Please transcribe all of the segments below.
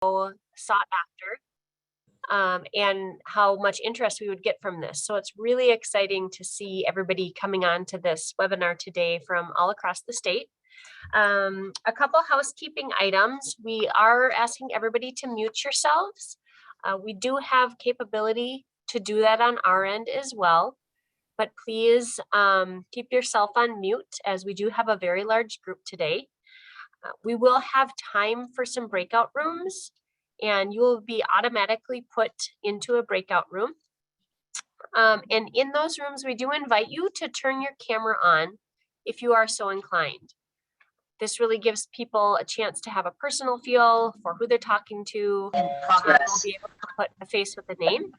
sought after, and how much interest we would get from this. So it's really exciting to see everybody coming on to this webinar today from all across the state. A couple housekeeping items. We are asking everybody to mute yourselves. We do have capability to do that on our end as well, but please keep yourself on mute as we do have a very large group today. We will have time for some breakout rooms, and you will be automatically put into a breakout room. And in those rooms, we do invite you to turn your camera on if you are so inclined. This really gives people a chance to have a personal feel for who they're talking to. In progress. We'll be able to put a face with a name.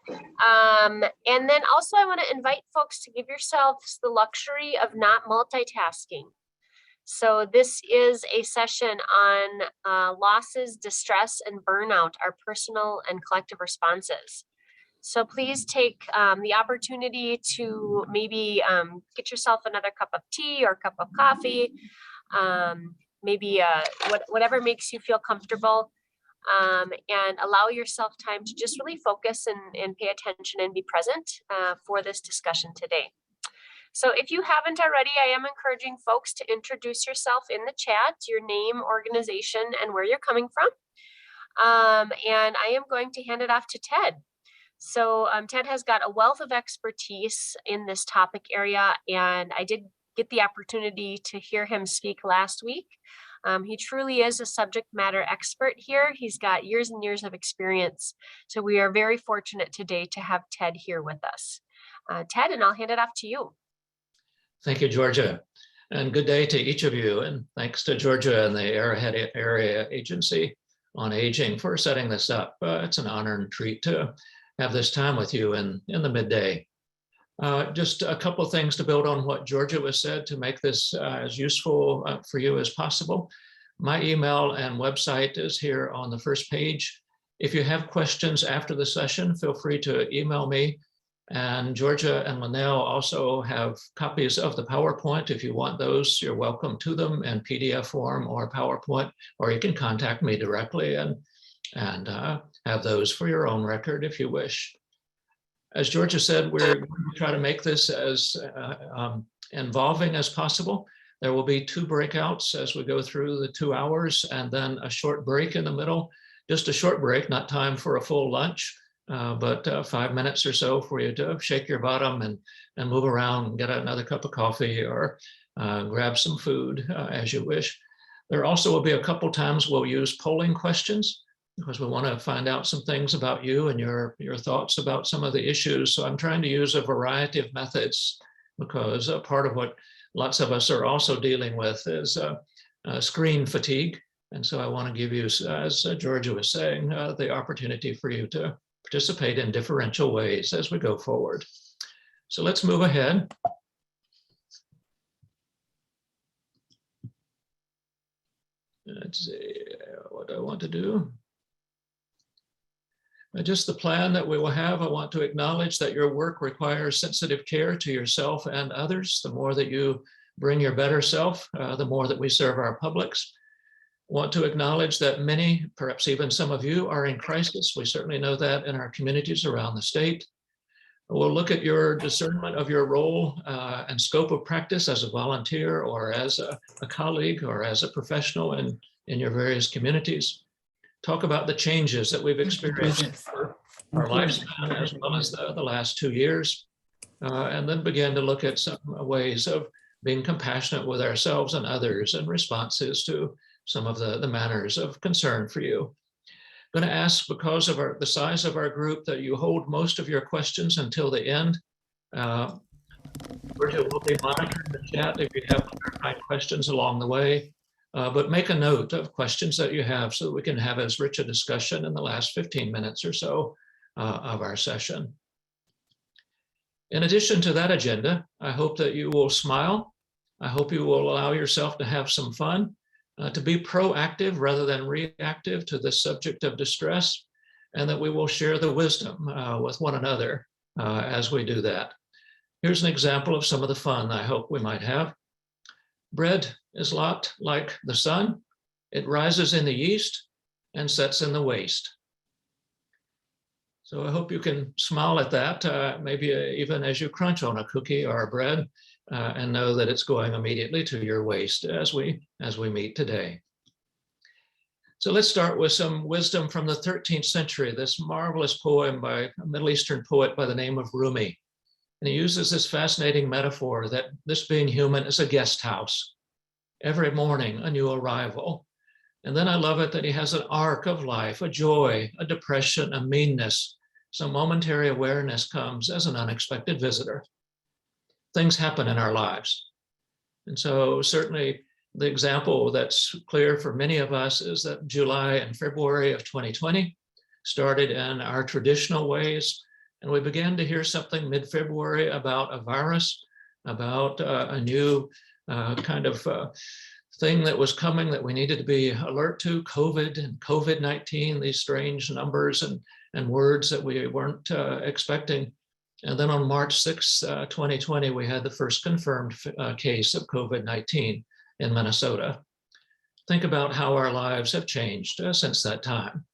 And then also I want to invite folks to give yourselves the luxury of not multitasking. So this is a session on losses, distress, and burnout, our personal and collective responses. So please take the opportunity to maybe get yourself another cup of tea or cup of coffee, maybe whatever makes you feel comfortable, and allow yourself time to just really focus and pay attention and be present for this discussion today. So if you haven't already, I am encouraging folks to introduce yourself in the chat, your name, organization, and where you're coming from. And I am going to hand it off to Ted. So Ted has got a wealth of expertise in this topic area, and I did get the opportunity to hear him speak last week. He truly is a subject matter expert here. He's got years and years of experience. So we are very fortunate today to have Ted here with us. Ted, and I'll hand it off to you. Thank you, Georgia. And good day to each of you. And thanks to Georgia and the Arrowhead Area Agency on Aging for setting this up. It's an honor and treat to have this time with you in the midday. Just a couple of things to build on what Georgia was said to make this as useful for you as possible. My email and website is here on the first page. If you have questions after the session, feel free to email me. And Georgia and Lanell also have copies of the PowerPoint. If you want those, you're welcome to them in PDF form or PowerPoint, or you can contact me directly and have those for your own record if you wish. As Georgia said, we're going to try to make this as involving as possible. There will be 2 breakouts as we go through the 2 hours, and then a short break in the middle. Just a short break, not time for a full lunch, but 5 minutes or so for you to shake your bottom and move around and get another cup of coffee or grab some food as you wish. There also will be a couple times we'll use polling questions, because we want to find out some things about you and your thoughts about some of the issues. So I'm trying to use a variety of methods, because part of what lots of us are also dealing with is screen fatigue. And so I want to give you, as Georgia was saying, the opportunity for you to participate in differential ways as we go forward. So let's move ahead. Let's see what I want to do. Just the plan that we will have, I want to acknowledge that your work requires sensitive care to yourself and others. The more that you bring your better self, the more that we serve our publics. I want to acknowledge that many, perhaps even some of you, are in crisis. We certainly know that in our communities around the state. We'll look at your discernment of your role and scope of practice as a volunteer or as a colleague or as a professional in your various communities. Talk about the changes that we've experienced for our lifespan as well as the last 2 years, and then begin to look at some ways of being compassionate with ourselves and others in responses to some of the matters of concern for you. I'm going to ask, because of the size of our group, that you hold most of your questions until the end. Georgia will be monitoring the chat if you have clarifying questions along the way. But make a note of questions that you have so that we can have as rich a discussion in the last 15 minutes or so of our session. In addition to that agenda, I hope that you will smile. I hope you will allow yourself to have some fun, to be proactive rather than reactive to this subject of distress, and that we will share the wisdom with one another as we do that. Here's an example of some of the fun I hope we might have. Bread is a lot like the sun. It rises in the east and sets in the waste. So I hope you can smile at that, maybe even as you crunch on a cookie or a bread, and know that it's going immediately to your waste as we meet today. So let's start with some wisdom from the 13th century, this marvelous poem by a Middle Eastern poet by the name of Rumi. And he uses this fascinating metaphor that this being human is a guest house. Every morning, a new arrival. And then I love it that he has an arc of life, a joy, a depression, a meanness. Some momentary awareness comes as an unexpected visitor. Things happen in our lives. And so certainly the example that's clear for many of us is that July and February of 2020 started in our traditional ways. And we began to hear something mid-February about a virus, about a new kind of thing that was coming that we needed to be alert to, COVID and COVID-19, these strange numbers and words that we weren't expecting. And then on March 6, 2020, we had the first confirmed case of COVID-19 in Minnesota. Think about how our lives have changed since that time.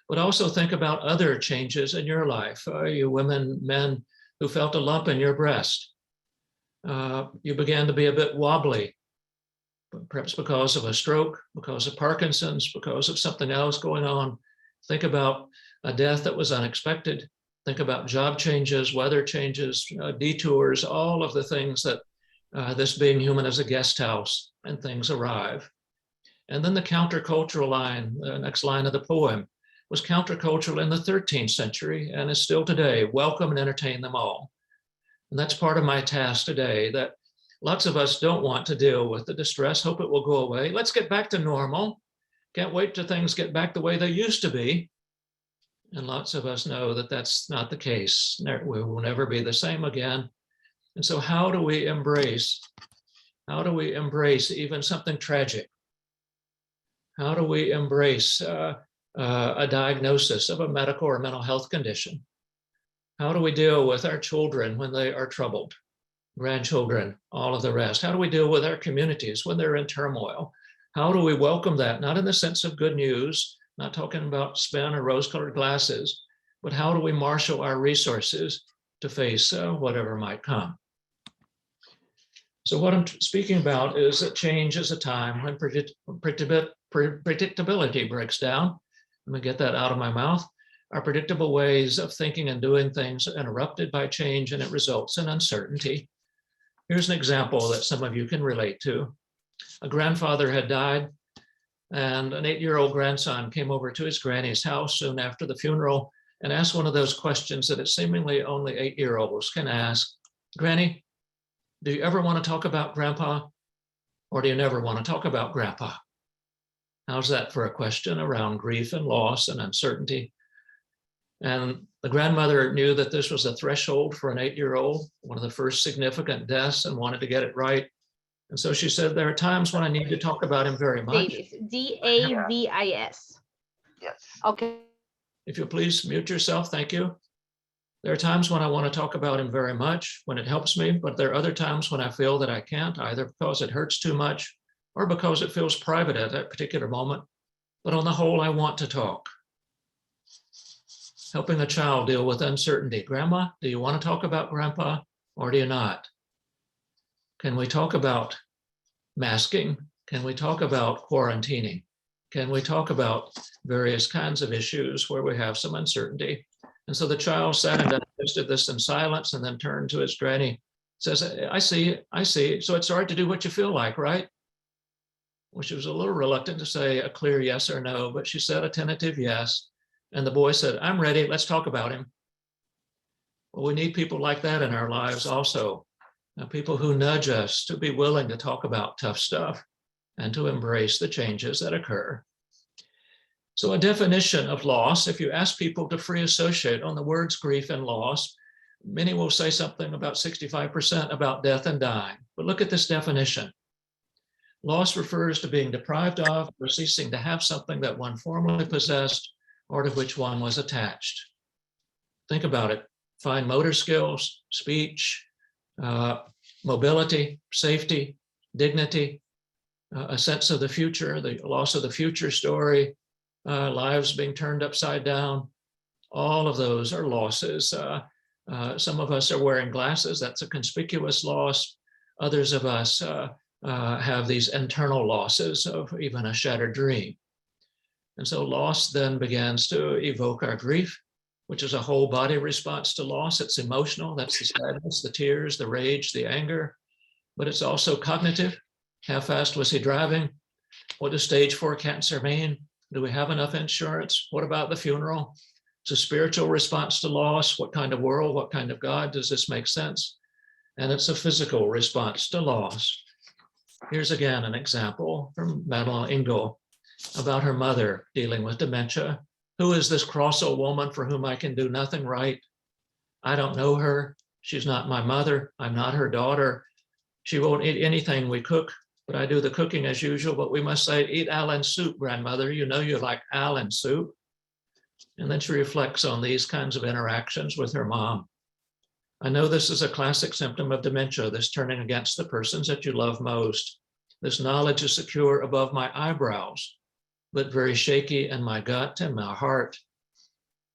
But also think about other changes in your life. You women, men who felt a lump in your breast. You began to be a bit wobbly, perhaps because of a stroke, because of Parkinson's, because of something else going on. Think about a death that was unexpected. Think about job changes, weather changes, detours, all of the things that this being human is a guest house and things arrive. And then the countercultural line, the next line of the poem, was countercultural in the 13th century and is still today. Welcome and entertain them all. And that's part of my task today, that lots of us don't want to deal with the distress, hope it will go away. Let's get back to normal. Can't wait till things get back the way they used to be. And lots of us know that that's not the case. We will never be the same again. And so how do we embrace even something tragic? How do we embrace a diagnosis of a medical or mental health condition? How do we deal with our children when they are troubled? Grandchildren, all of the rest. How do we deal with our communities when they're in turmoil? How do we welcome that? Not in the sense of good news, not talking about spin or rose-colored glasses, but how do we marshal our resources to face whatever might come? So what I'm speaking about is that change is a time when predictability breaks down. Let me get that out of my mouth. Our predictable ways of thinking and doing things are interrupted by change, and it results in uncertainty. Here's an example that some of you can relate to. A grandfather had died, and an 8-year-old grandson came over to his granny's house soon after the funeral and asked one of those questions that it's seemingly only 8-year-olds can ask. Granny, do you ever want to talk about grandpa, or do you never want to talk about grandpa? How's that for a question around grief and loss and uncertainty? And the grandmother knew that this was a threshold for an 8-year-old, one of the first significant deaths, and wanted to get it right. And so she said, there are times when I need to talk about him very much. Davis, D-A-V-I-S. Yes. Okay. If you'll please mute yourself, thank you. There are times when I want to talk about him very much, when it helps me, but there are other times when I feel that I can't, either because it hurts too much or because it feels private at that particular moment. But on the whole, I want to talk. Helping a child deal with uncertainty. Grandma, do you want to talk about grandpa or do you not? Can we talk about masking? Can we talk about quarantining? Can we talk about various kinds of issues where we have some uncertainty? And so the child sat and digested this in silence and then turned to his granny, says, I see, so it's all right to do what you feel like, right? Well, she was a little reluctant to say a clear yes or no, but she said a tentative yes. And the boy said, I'm ready, let's talk about him. Well, we need people like that in our lives also. People who nudge us to be willing to talk about tough stuff and to embrace the changes that occur. So a definition of loss, if you ask people to free associate on the words grief and loss, many will say something about 65% about death and dying. But look at this definition. Loss refers to being deprived of or ceasing to have something that one formerly possessed or to which one was attached. Think about it. Fine motor skills, speech, mobility, safety, dignity, a sense of the future, the loss of the future story, lives being turned upside down. All of those are losses. Some of us are wearing glasses. That's a conspicuous loss. Others of us have these internal losses of even a shattered dream. And so loss then begins to evoke our grief, which is a whole body response to loss. It's emotional. That's the sadness, the tears, the rage, the anger. But it's also cognitive. How fast was he driving? What does stage 4 cancer mean? Do we have enough insurance? What about the funeral? It's a spiritual response to loss. What kind of world, what kind of God? Does this make sense? And it's a physical response to loss. Here's again an example from Madeline Engel about her mother dealing with dementia. Who is this cross old woman for whom I can do nothing right? I don't know her. She's not my mother. I'm not her daughter. She won't eat anything we cook, but I do the cooking as usual. But we must say, eat Allen soup, grandmother. You know you like Allen soup. And then she reflects on these kinds of interactions with her mom. I know this is a classic symptom of dementia, this turning against the persons that you love most. This knowledge is secure above my eyebrows, but very shaky in my gut and my heart.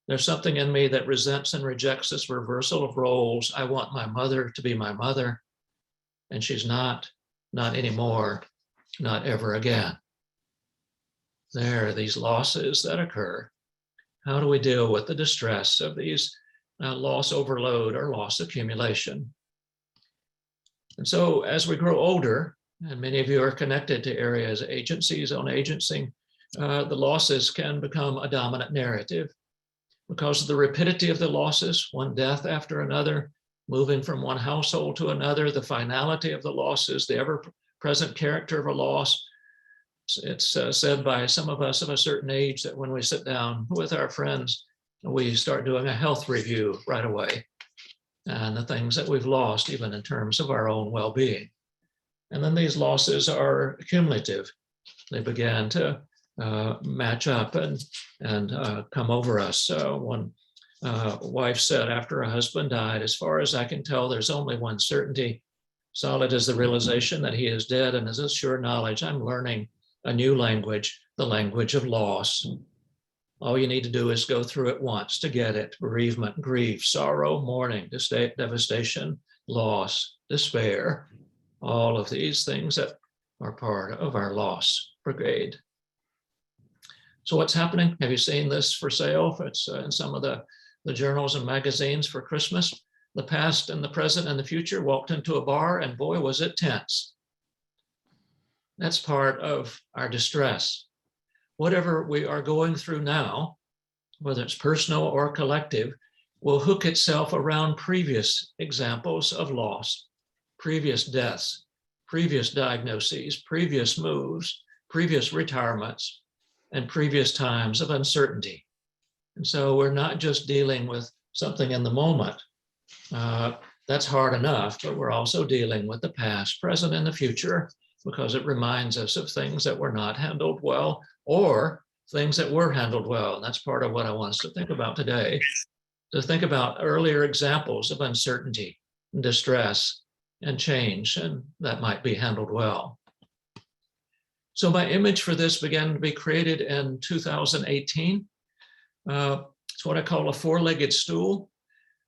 There's something in me that resents and rejects this reversal of roles. I want my mother to be my mother, and she's not anymore, not ever again. There are these losses that occur. How do we deal with the distress of these loss overload or loss accumulation? And so as we grow older, and many of you are connected to areas, agencies on agency, the losses can become a dominant narrative because of the rapidity of the losses, one death after another, moving from one household to another, the finality of the losses, the ever-present character of a loss. It's said by some of us of a certain age that when we sit down with our friends, we start doing a health review right away and the things that we've lost, even in terms of our own well-being. And then these losses are cumulative. They begin to match up and come over us. One wife said after her husband died, as far as I can tell, there's only one certainty. Solid as the realization that he is dead, and as a sure knowledge, I'm learning a new language, the language of loss. All you need to do is go through it once to get it. Bereavement, grief, sorrow, mourning, devastation, loss, despair, all of these things that are part of our loss brigade. So what's happening? Have you seen this for sale? It's in some of the journals and magazines for Christmas. The past and the present and the future walked into a bar, and boy, was it tense. That's part of our distress. Whatever we are going through now, whether it's personal or collective, will hook itself around previous examples of loss, previous deaths, previous diagnoses, previous moves, previous retirements, and previous times of uncertainty. And so we're not just dealing with something in the moment. That's hard enough, but we're also dealing with the past, present, and the future, because it reminds us of things that were not handled well or things that were handled well. And that's part of what I want us to think about today, to think about earlier examples of uncertainty, and distress, and change, and that might be handled well. So my image for this began to be created in 2018. It's what I call a four-legged stool.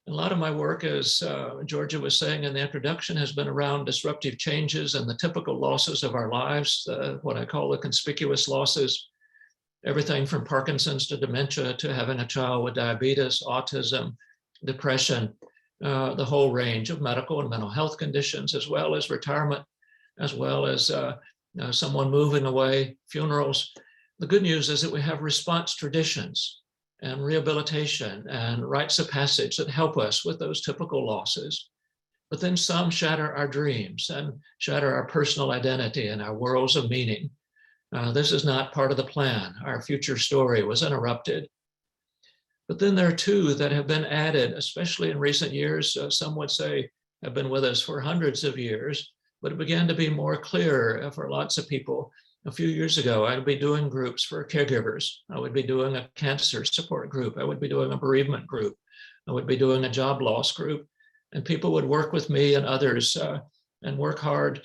A lot of my work, as Georgia was saying in the introduction, has been around disruptive changes and the typical losses of our lives, what I call the conspicuous losses, everything from Parkinson's to dementia to having a child with diabetes, autism, depression, the whole range of medical and mental health conditions, as well as retirement, as well as someone moving away, funerals. The good news is that we have response traditions and rehabilitation and rites of passage that help us with those typical losses. But then some shatter our dreams and shatter our personal identity and our worlds of meaning. This is not part of the plan. Our future story was interrupted. But then there are two that have been added, especially in recent years. Some would say have been with us for hundreds of years, but it began to be more clear for lots of people. A few years ago, I would be doing groups for caregivers. I would be doing a cancer support group. I would be doing a bereavement group. I would be doing a job loss group. And people would work with me and others and work hard.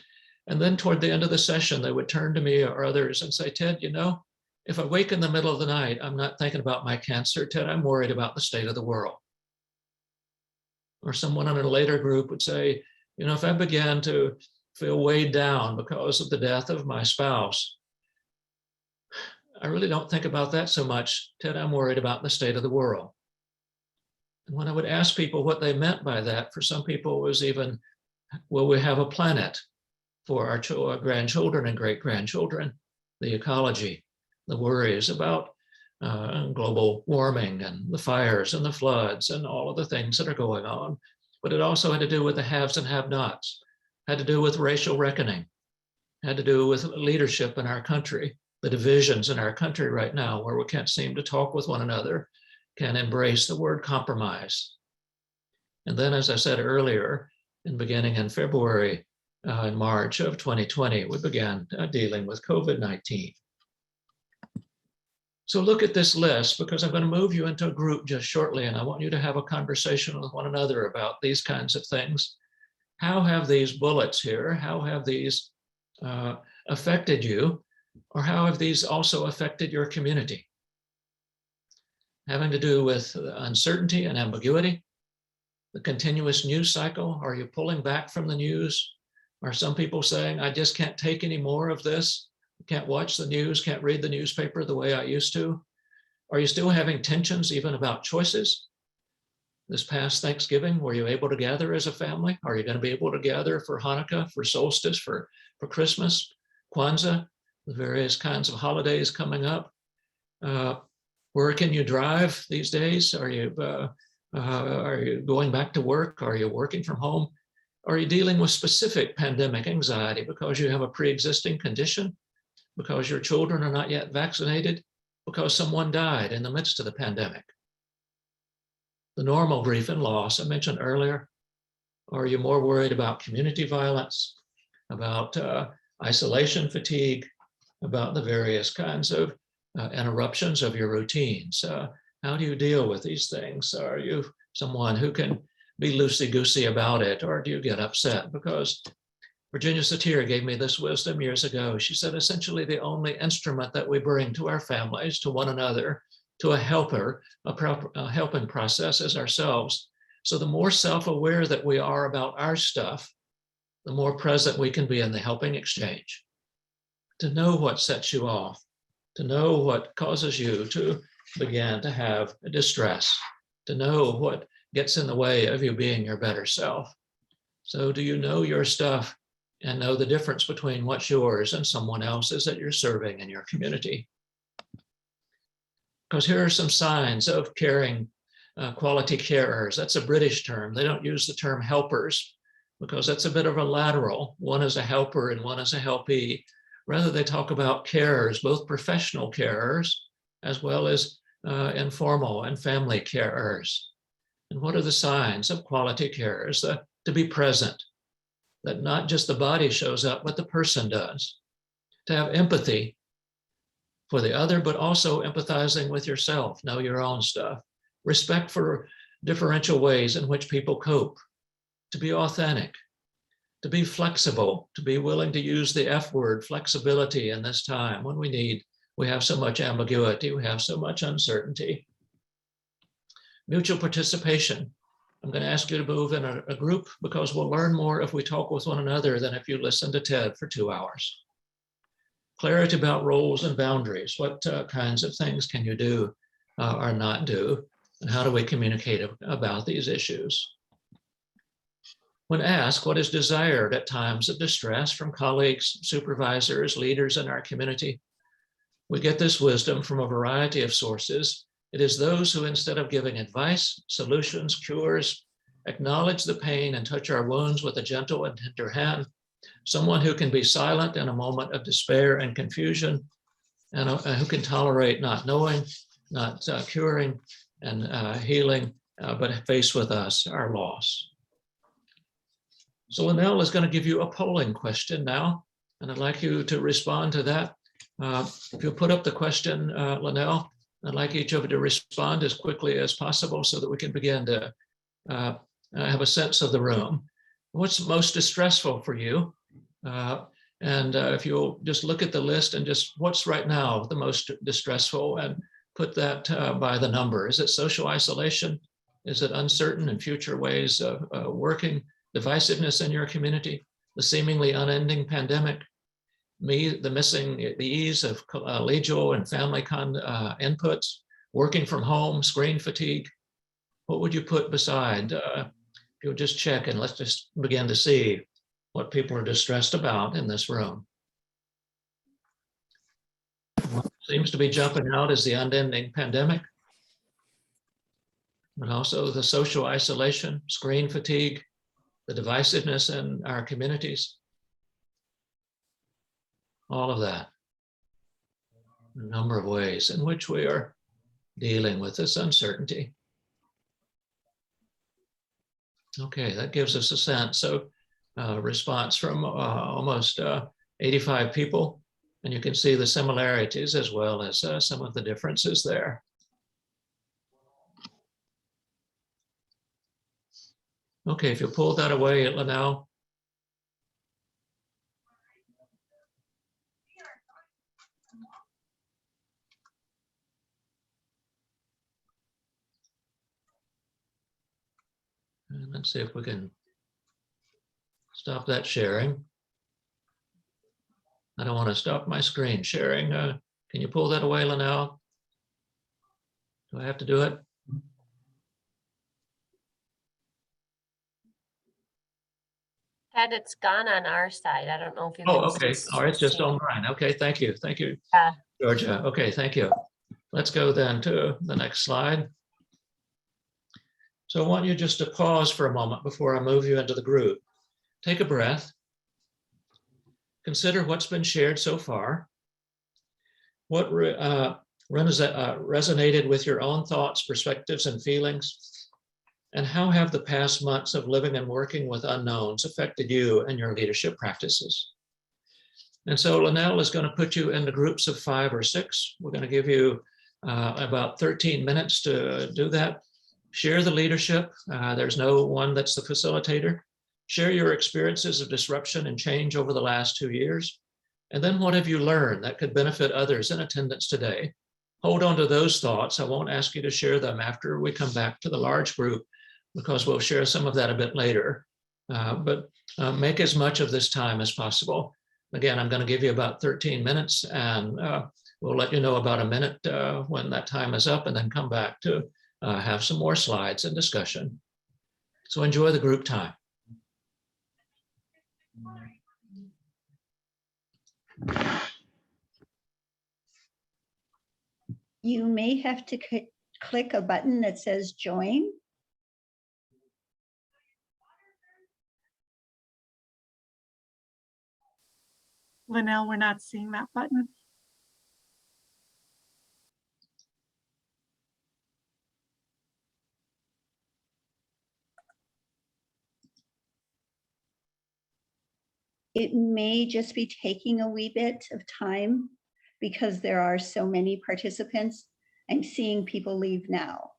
And then toward the end of the session, they would turn to me or others and say, Ted, you know, If I wake in the middle of the night, I'm not thinking about my cancer, Ted, I'm worried about the state of the world. Or someone in a later group would say, if I began to feel weighed down because of the death of my spouse, I really don't think about that so much, Ted, I'm worried about the state of the world. And when I would ask people what they meant by that, for some people it was even, will we have a planet for our grandchildren and great-grandchildren? The ecology, the worries about global warming and the fires and the floods and all of the things that are going on. But it also had to do with the haves and have-nots, had to do with racial reckoning, had to do with leadership in our country, the divisions in our country right now where we can't seem to talk with one another, can embrace the word compromise. And then, as I said earlier, beginning in February and March of 2020, we began dealing with COVID-19. So look at this list, because I'm going to move you into a group just shortly, and I want you to have a conversation with one another about these kinds of things. How have these bullets here, how have these affected you, or how have these also affected your community? Having to do with uncertainty and ambiguity, the continuous news cycle. Are you pulling back from the news? Are some people saying, I just can't take any more of this? Can't watch the news, can't read the newspaper the way I used to? Are you still having tensions even about choices? This past Thanksgiving, were you able to gather as a family? Are you going to be able to gather for Hanukkah, for solstice, for Christmas, Kwanzaa, the various kinds of holidays coming up? Where can you drive these days? Are you going back to work? Are you working from home? Are you dealing with specific pandemic anxiety because you have a pre-existing condition? Because your children are not yet vaccinated? Because someone died in the midst of the pandemic? The normal grief and loss I mentioned earlier. Are you more worried about community violence, about isolation fatigue, about the various kinds of interruptions of your routines? How do you deal with these things? Are you someone who can be loosey-goosey about it, or do you get upset? Because Virginia Satir gave me this wisdom years ago. She said, essentially the only instrument that we bring to our families, to one another, to a helper, a helping process is ourselves. So the more self-aware that we are about our stuff, the more present we can be in the helping exchange. To know what sets you off, to know what causes you to begin to have distress, to know what gets in the way of you being your better self. So do you know your stuff and know the difference between what's yours and someone else's that you're serving in your community? Because here are some signs of caring, quality carers. That's a British term. They don't use the term helpers because that's a bit of a lateral. One is a helper and one is a helpee. Rather, they talk about carers, both professional carers as well as informal and family carers. And what are the signs of quality carers? To be present, that not just the body shows up, but the person does. To have empathy for the other, but also empathizing with yourself, know your own stuff. Respect for differential ways in which people cope. To be authentic, to be flexible, to be willing to use the F word, flexibility, in this time when we have so much ambiguity, we have so much uncertainty. Mutual participation. I'm going to ask you to move in a group because we'll learn more if we talk with one another than if you listen to Ted for 2 hours. Clarity about roles and boundaries. What kinds of things can you do or not do? And how do we communicate about these issues? When asked what is desired at times of distress from colleagues, supervisors, leaders in our community, we get this wisdom from a variety of sources. It is those who, instead of giving advice, solutions, cures, acknowledge the pain and touch our wounds with a gentle and tender hand, someone who can be silent in a moment of despair and confusion, and who can tolerate not knowing, not curing and healing, but face with us our loss. So Lanell is going to give you a polling question now, and I'd like you to respond to that. If you put up the question, Lanell, I'd like each of you to respond as quickly as possible so that we can begin to have a sense of the room. What's most distressful for you? And And if you'll just look at the list and just what's right now the most distressful and put that by the number. Is it social isolation? Is it uncertain and future ways of working? Divisiveness in your community? The seemingly unending pandemic? The ease of collegial and family inputs? Working from home? Screen fatigue? What would you put beside? If you'll just check and let's just begin to see what people are distressed about in this room. What seems to be jumping out is the unending pandemic, but also the social isolation, screen fatigue, the divisiveness in our communities, all of that. A number of ways in which we are dealing with this uncertainty. Okay, that gives us a sense. So response from almost 85 people. And you can see the similarities as well as some of the differences there. Okay, if you pull that away, Lanell. And let's see if we can stop that sharing. I don't want to stop my screen sharing. Can you pull that away, Lanell? Do I have to do it? Ted, it's gone on our side. I don't know if you Oh, can okay. still Oh, it's just see it. on mine. Okay, thank you. Thank you, Yeah. Georgia. Okay, thank you. Let's go then to the next slide. So I want you just to pause for a moment before I move you into the group. Take a breath. Consider what's been shared so far. What resonated with your own thoughts, perspectives, and feelings? And how have the past months of living and working with unknowns affected you and your leadership practices? And so Lanell is going to put you into groups of 5 or 6. We're going to give you about 13 minutes to do that. Share the leadership. There's no one that's the facilitator. Share your experiences of disruption and change over the last 2 years. And then what have you learned that could benefit others in attendance today? Hold on to those thoughts. I won't ask you to share them after we come back to the large group because we'll share some of that a bit later. But make as much of this time as possible. Again, I'm going to give you about 13 minutes and we'll let you know about a minute when that time is up and then come back to have some more slides and discussion. So enjoy the group time. You may have to click a button that says join. Lanell, we're not seeing that button. It may just be taking a wee bit of time because there are so many participants. I'm seeing people leave now.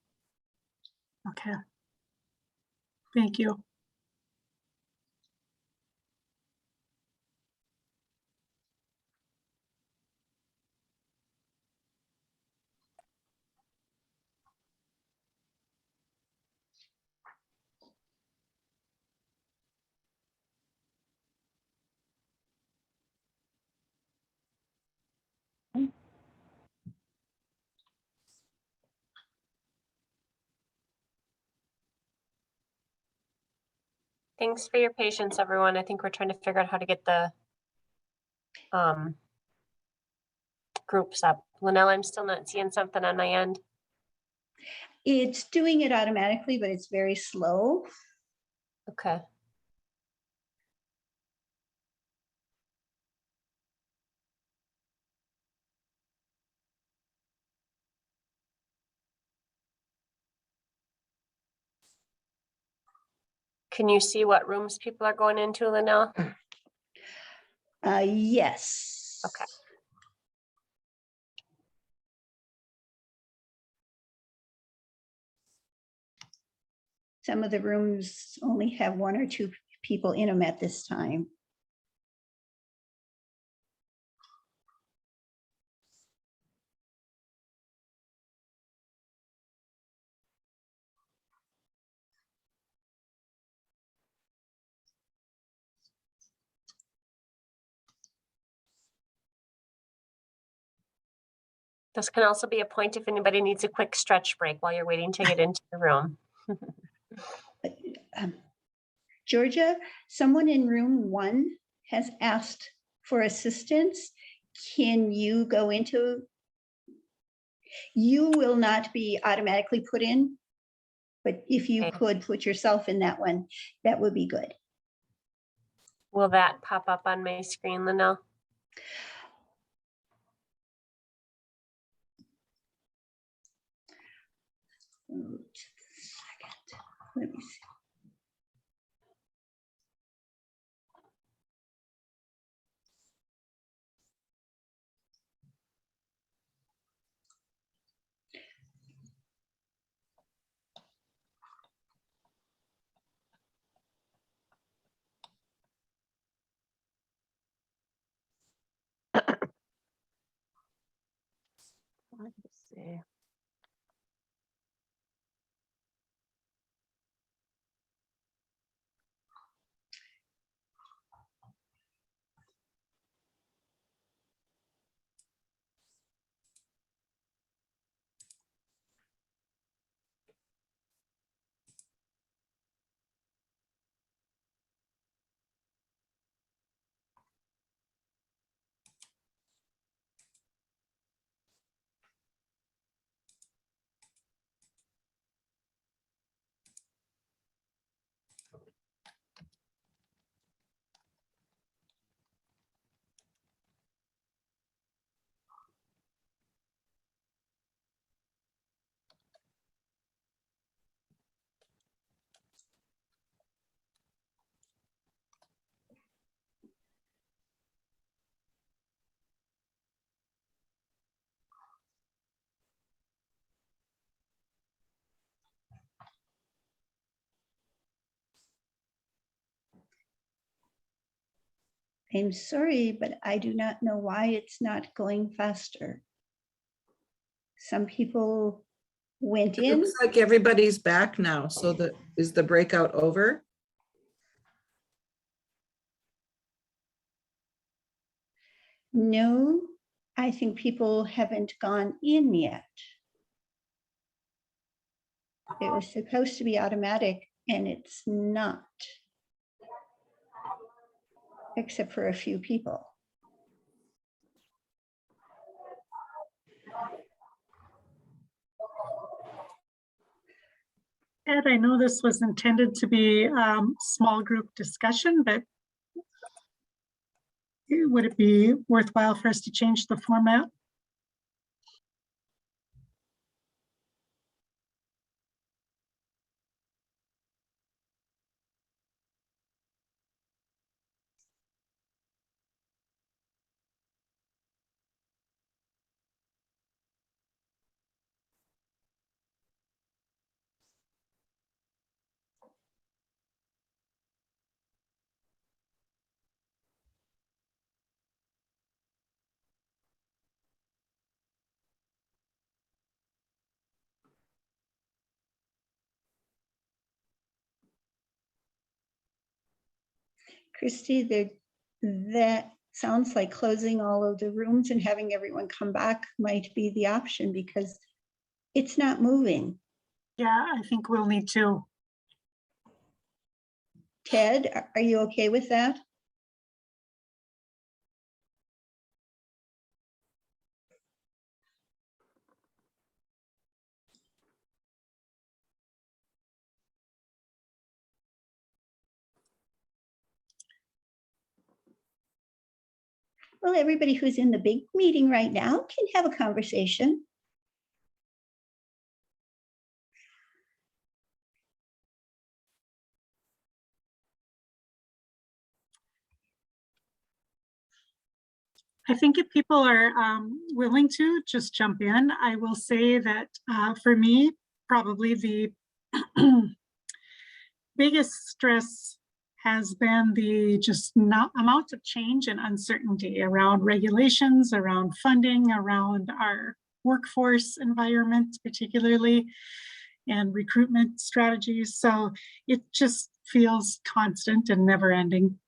Okay. Thank you. Thanks for your patience, everyone. I think we're trying to figure out how to get the groups up. Lanell, I'm still not seeing something on my end. It's doing it automatically, but it's very slow. Okay. Can you see what rooms people are going into, Lanell? Yes. Okay. Some of the rooms only have 1 or 2 people in them at this time. This can also be a point if anybody needs a quick stretch break while you're waiting to get into the room. Georgia, someone in room 1 has asked for assistance. Can you go into? You will not be automatically put in, but if you Okay. could put yourself in that one, that would be good. Will that pop up on my screen, Lanell? Just a second. Let me see. Let's see. I'm sorry, but I do not know why it's not going faster. Some people went It in. looks like everybody's back now. So is the breakout over? No, I think people haven't gone in yet. It was supposed to be automatic and it's not, except for a few people. Ed, I know this was intended to be small group discussion, but would it be worthwhile for us to change the format? Christy, that sounds like closing all of the rooms and having everyone come back might be the option because it's not moving. Yeah, I think we'll need to. Ted, are you okay with that? Well, everybody who's in the big meeting right now can have a conversation. I think if people are willing to just jump in, I will say that for me, probably the biggest stress has been the just not amount of change and uncertainty around regulations, around funding, around our workforce environment, particularly, and recruitment strategies. So it just feels constant and never ending.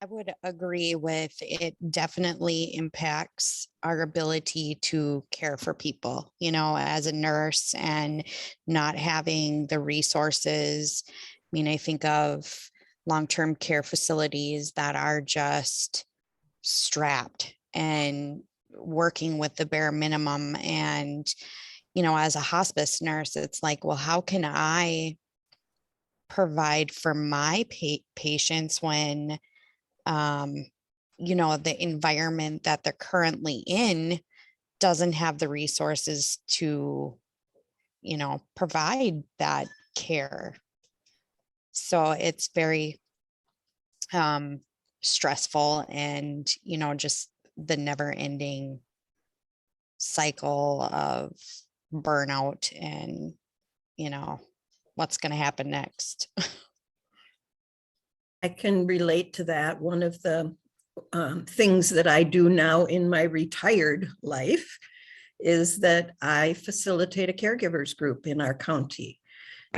I would agree with it. Definitely impacts our ability to care for people, you know, as a nurse and not having the resources. I mean, I think of long-term care facilities that are just strapped and working with the bare minimum. And, you know, as a hospice nurse, it's like, well, how can I provide for my patients when you know, the environment that they're currently in doesn't have the resources to, you know, provide that care. So it's very stressful, and, you know, just the never ending cycle of burnout and, you know, what's going to happen next. I can relate to that. One of the things that I do now in my retired life is that I facilitate a caregivers group in our county.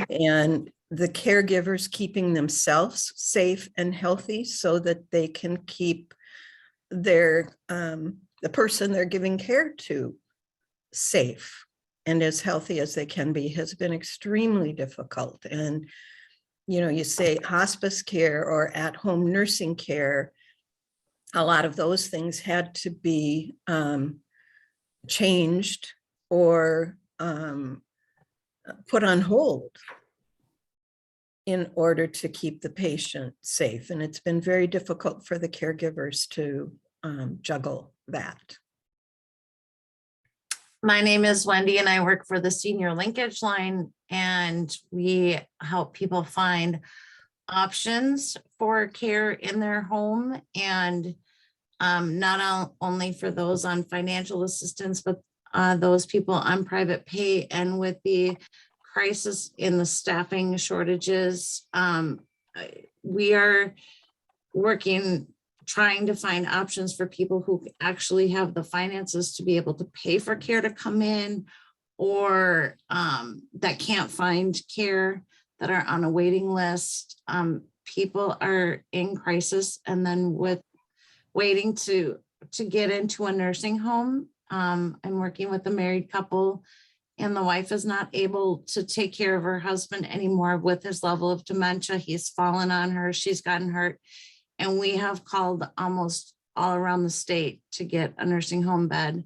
And the caregivers keeping themselves safe and healthy so that they can keep their the person they're giving care to safe and as healthy as they can be has been extremely difficult. And you know, you say hospice care or at-home nursing care, a lot of those things had to be changed or put on hold in order to keep the patient safe. And it's been very difficult for the caregivers to juggle that. My name is Wendy and I work for the Senior Linkage line, and we help people find options for care in their home, and not only for those on financial assistance, but those people on private pay. And with the crisis in the staffing shortages, we are trying to find options for people who actually have the finances to be able to pay for care to come in, or that can't find care, that are on a waiting list. People are in crisis and then with waiting to get into a nursing home. I'm working with a married couple, and the wife is not able to take care of her husband anymore with his level of dementia. He's fallen on her, she's gotten hurt. And we have called almost all around the state to get a nursing home bed.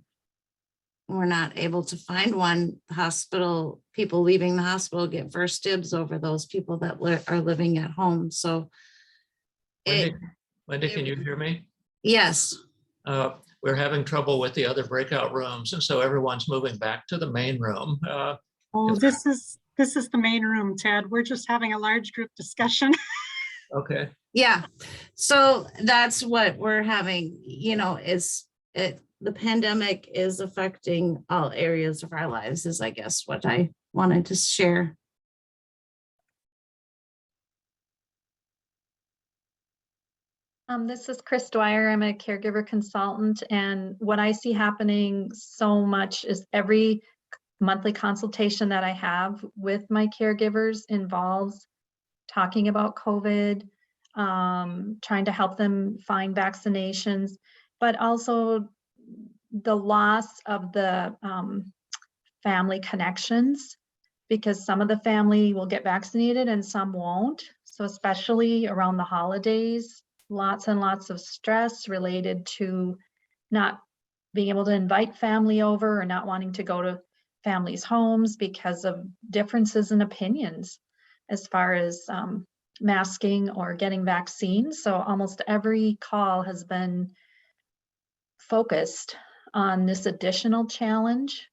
We're not able to find one. The hospital, people leaving the hospital get first dibs over those people that are living at home. So Wendy, can you hear me? Yes. We're having trouble with the other breakout rooms, and so everyone's moving back to the main room. Oh, this is the main room, Ted. We're just having a large group discussion. Okay. Yeah. So that's what we're having, you know, the pandemic is affecting all areas of our lives, is I guess what I wanted to share. This is Chris Dwyer. I'm a caregiver consultant, and what I see happening so much is every monthly consultation that I have with my caregivers involves talking about COVID, trying to help them find vaccinations, but also the loss of the family connections, because some of the family will get vaccinated and some won't. So especially around the holidays, lots and lots of stress related to not being able to invite family over or not wanting to go to families' homes because of differences in opinions as far as masking or getting vaccines. So almost every call has been focused on this additional challenge,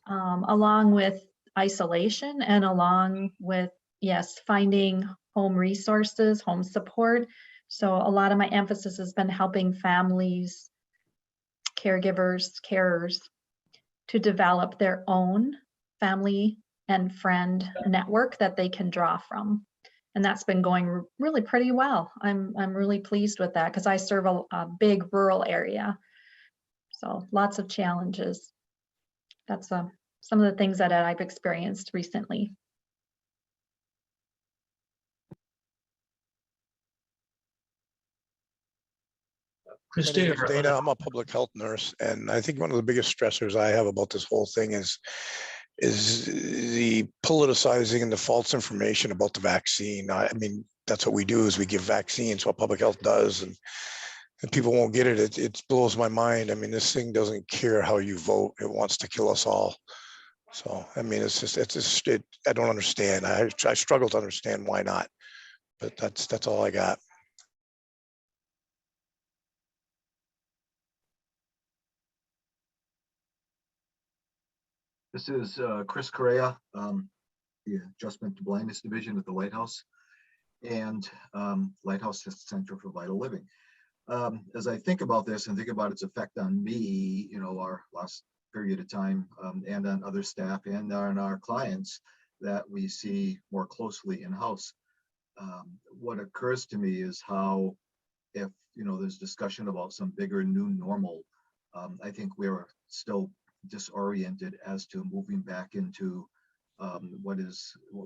along with isolation and along with, yes, finding home resources, home support. So a lot of my emphasis has been helping families, caregivers, carers to develop their own family and friend network that they can draw from. And that's been going really pretty well. I'm really pleased with that because I serve a big rural area. So lots of challenges. That's some of the things that I've experienced recently. Christy? name is or Dana. other- I'm a public health nurse, and I think one of the biggest stressors I have about this whole thing is the politicizing and the false information about the vaccine. I mean, that's what we do, is we give vaccines, what public health does, and people won't get it. It blows my mind. I mean, this thing doesn't care how you vote. It wants to kill us all. So, I mean, I don't understand. I struggle to understand why not, but that's all I got. This is Chris Correa, the Adjustment to Blindness Division at the Lighthouse, and Lighthouse Center for Vital Living. As I think about this and think about its effect on me, you know, our last period of time, and on other staff and on our clients that we see more closely in-house, what occurs to me is how, if, you know, there's discussion about some bigger new normal, I think we're still disoriented as to moving back into what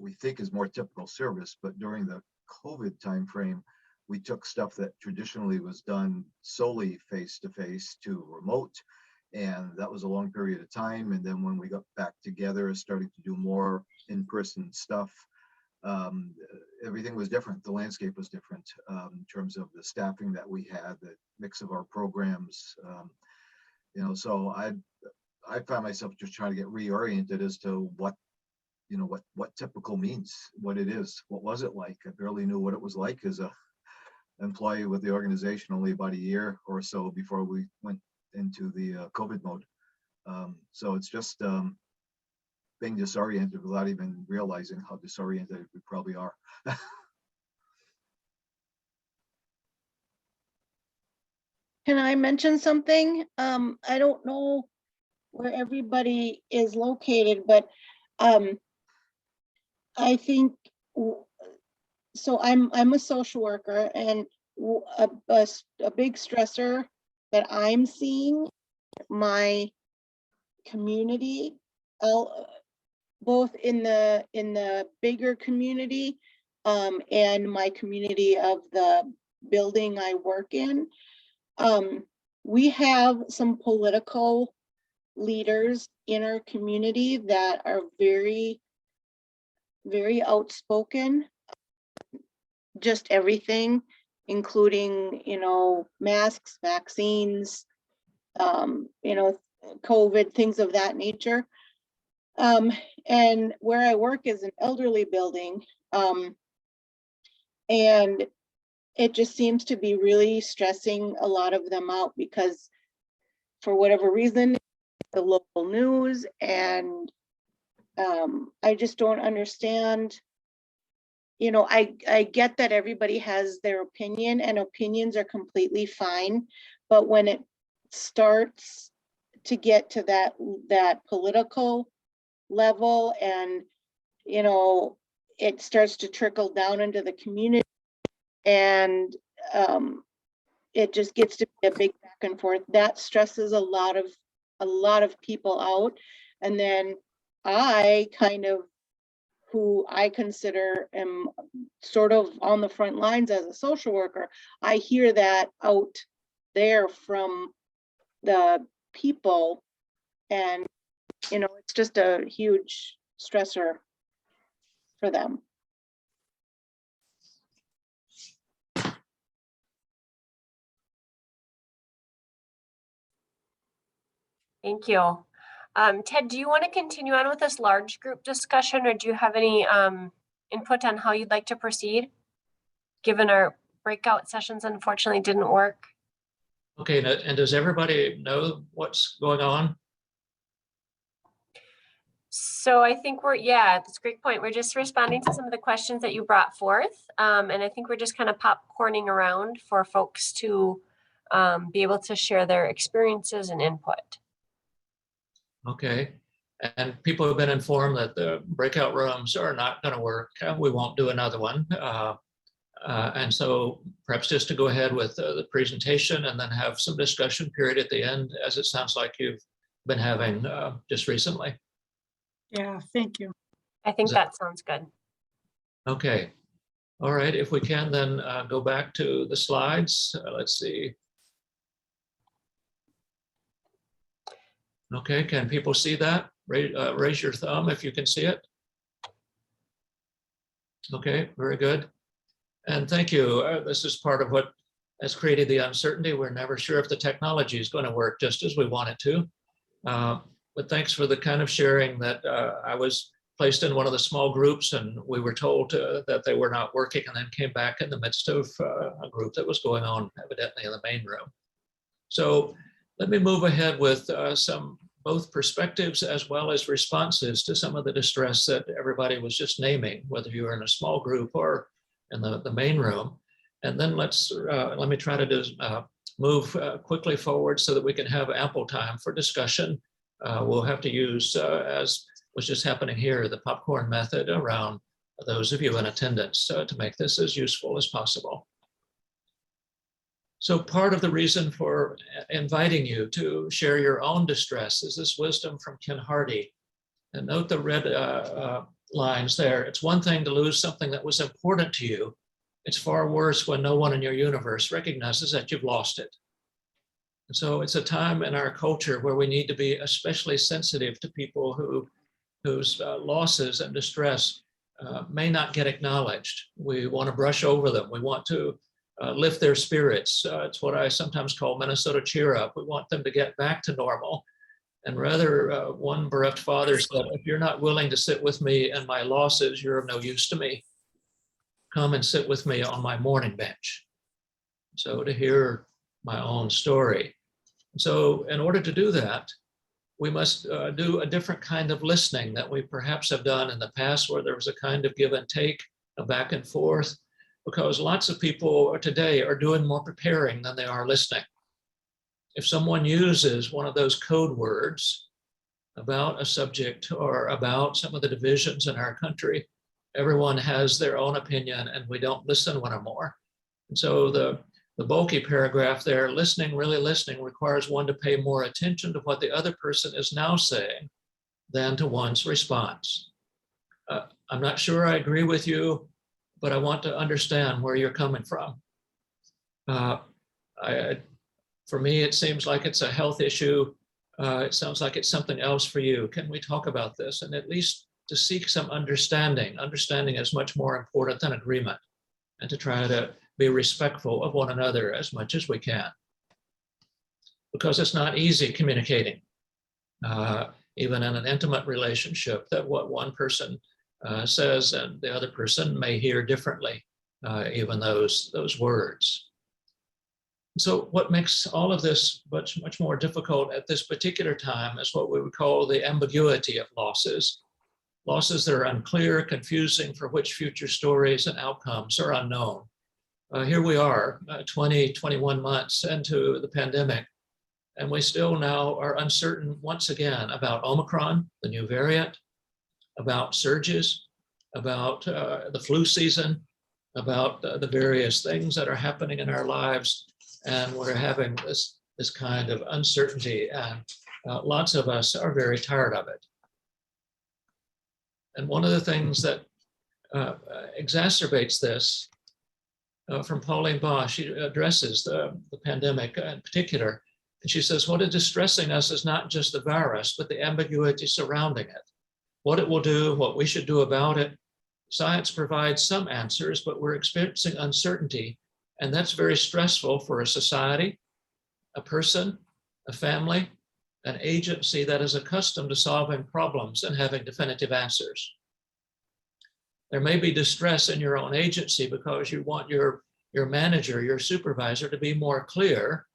we think is more typical service. But during the COVID timeframe, we took stuff that traditionally was done solely face-to-face to remote, and that was a long period of time. And then when we got back together, starting to do more in-person stuff, everything was different. The landscape was different in terms of the staffing that we had, the mix of our programs. You know, so I found myself just trying to get reoriented as to what, you know, what typical means, what it is. What was it like? I barely knew what it was like as a employee with the organization, only about a year or so before we went into the COVID mode. So it's just being disoriented without even realizing how disoriented we probably are. Can I mention something? I don't know where everybody is located, but I think, so I'm a social worker, and a big stressor that I'm seeing my community, both in the bigger community and my community of the building I work in. We have some political leaders in our community that are very, very outspoken, just everything, including, you know, masks, vaccines, you know, COVID, things of that nature. And where I work is an elderly building, and it just seems to be really stressing a lot of them out, because for whatever reason, the local news, and I just don't understand. You know, I get that everybody has their opinion, and opinions are completely fine, but when it starts to get to that political level, and, you know, it starts to trickle down into the community, and it just gets to be a big back and forth, that stresses a lot of people out. And then I kind of, who I consider am sort of on the front lines as a social worker, I hear that out there from the people, and, you know, it's just a huge stressor for them. Thank you. Ted, do you want to continue on with this large group discussion, or do you have any input on how you'd like to proceed, given our breakout sessions unfortunately didn't work? Okay, and does everybody know what's going on? So I think yeah, that's a great point. We're just responding to some of the questions that you brought forth. And I think we're just kind of popcorning around for folks to be able to share their experiences and input. Okay, and people have been informed that the breakout rooms are not going to work. We won't do another one. And so perhaps just to go ahead with the presentation and then have some discussion period at the end, as it sounds like you've been having just recently. Yeah, thank you. I think that sounds good. Okay. All right. If we can then go back to the slides. Let's see. Okay, can people see that? Raise your thumb if you can see it. Okay, very good. And thank you. This is part of what has created the uncertainty. We're never sure if the technology is going to work just as we want it to. But thanks for the kind of sharing that I was placed in one of the small groups and we were told that they were not working, and then came back in the midst of a group that was going on evidently in the main room. So let me move ahead with some both perspectives as well as responses to some of the distress that everybody was just naming, whether you were in a small group or in the main room. And then let me try to move quickly forward so that we can have ample time for discussion. We'll have to use, as was just happening here, the popcorn method around those of you in attendance to make this as useful as possible. So part of the reason for inviting you to share your own distress is this wisdom from Ken Hardy. And note the red lines there. It's one thing to lose something that was important to you. It's far worse when no one in your universe recognizes that you've lost it. And so it's a time in our culture where we need to be especially sensitive to people whose losses and distress may not get acknowledged. We want to brush over them. We want to lift their spirits. It's what I sometimes call Minnesota cheer up. We want them to get back to normal. And rather, one bereft father said, if you're not willing to sit with me and my losses, you're of no use to me. Come and sit with me on my mourning bench. So to hear my own story. So in order to do that, we must do a different kind of listening that we perhaps have done in the past, where there was a kind of give and take, a back and forth, because lots of people today are doing more preparing than they are listening. If someone uses one of those code words about a subject or about some of the divisions in our country, everyone has their own opinion and we don't listen one anymore. And so the bulky paragraph there, listening, really listening, requires one to pay more attention to what the other person is now saying than to one's response. I'm not sure I agree with you, but I want to understand where you're coming from. For me, it seems like it's a health issue. It sounds like it's something else for you. Can we talk about this? And at least to seek some understanding. Understanding is much more important than agreement, and to try to be respectful of one another as much as we can. Because it's not easy communicating, even in an intimate relationship, that what one person says and the other person may hear differently, even those words. So what makes all of this much more difficult at this particular time is what we would call the ambiguity of losses. Losses that are unclear, confusing, for which future stories and outcomes are unknown. Here we are, 21 months into the pandemic, and we still now are uncertain once again about Omicron, the new variant, about surges, about the flu season, about the various things that are happening in our lives. And we're having this kind of uncertainty, and lots of us are very tired of it. And one of the things that exacerbates this, from Pauline Bosch, she addresses the pandemic in particular, and she says, what is distressing us is not just the virus, but the ambiguity surrounding it. What it will do, what we should do about it. Science provides some answers, but we're experiencing uncertainty. And that's very stressful for a society, a person, a family, an agency that is accustomed to solving problems and having definitive answers. There may be distress in your own agency because you want your manager, your supervisor to be more clear.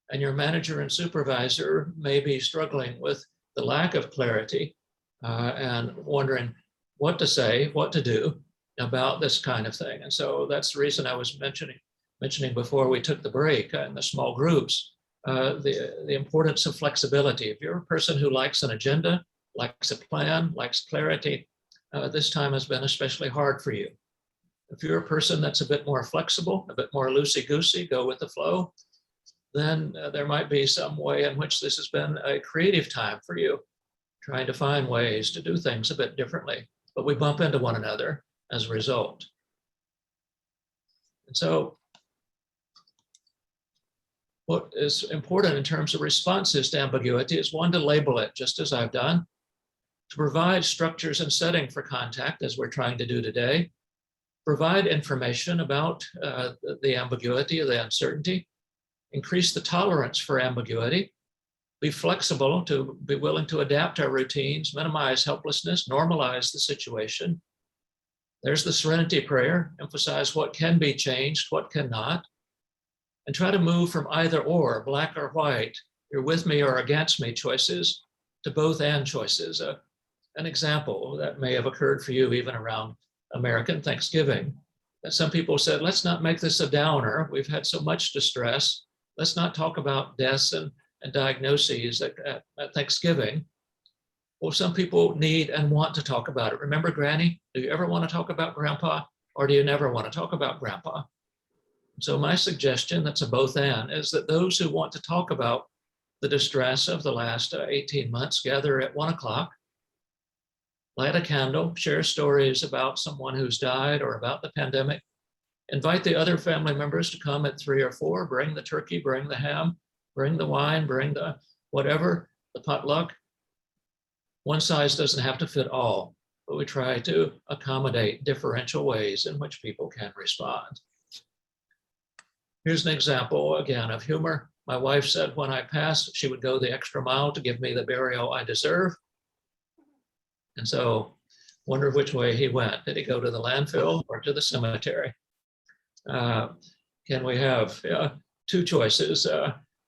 And your manager and supervisor may be struggling with the lack of clarity and wondering what to say, what to do about this kind of thing. And so that's the reason I was mentioning before we took the break in the small groups, the importance of flexibility. If you're a person who likes an agenda, likes a plan, likes clarity, this time has been especially hard for you. If you're a person that's a bit more flexible, a bit more loosey-goosey, go with the flow, then there might be some way in which this has been a creative time for you, trying to find ways to do things a bit differently. But we bump into one another as a result. And so What is important in terms of responses to ambiguity is, one, to label it, just as I've done, to provide structures and setting for contact, as we're trying to do today, provide information about the ambiguity or the uncertainty, increase the tolerance for ambiguity, be flexible, to be willing to adapt our routines, minimize helplessness, normalize the situation. There's the serenity prayer, emphasize what can be changed, what cannot, and try to move from either or, black or white, you're with me or against me choices, to both and choices. An example that may have occurred for you even around American Thanksgiving, that some people said, let's not make this a downer. We've had so much distress. Let's not talk about deaths and diagnoses at Thanksgiving. Well, some people need and want to talk about it. Remember Granny? Do you ever want to talk about Grandpa, or do you never want to talk about Grandpa? So my suggestion, that's a both and, is that those who want to talk about the distress of the last 18 months gather at 1 o'clock, light a candle, share stories about someone who's died or about the pandemic, invite the other family members to come at 3 or 4, bring the turkey, bring the ham, bring the wine, bring the whatever, the potluck. One size doesn't have to fit all, but we try to accommodate differential ways in which people can respond. Here's an example, again, of humor. My wife said when I passed, she would go the extra mile to give me the burial I deserve. And so, wonder which way he went. Did he go to the landfill or to the cemetery? Can we have two choices,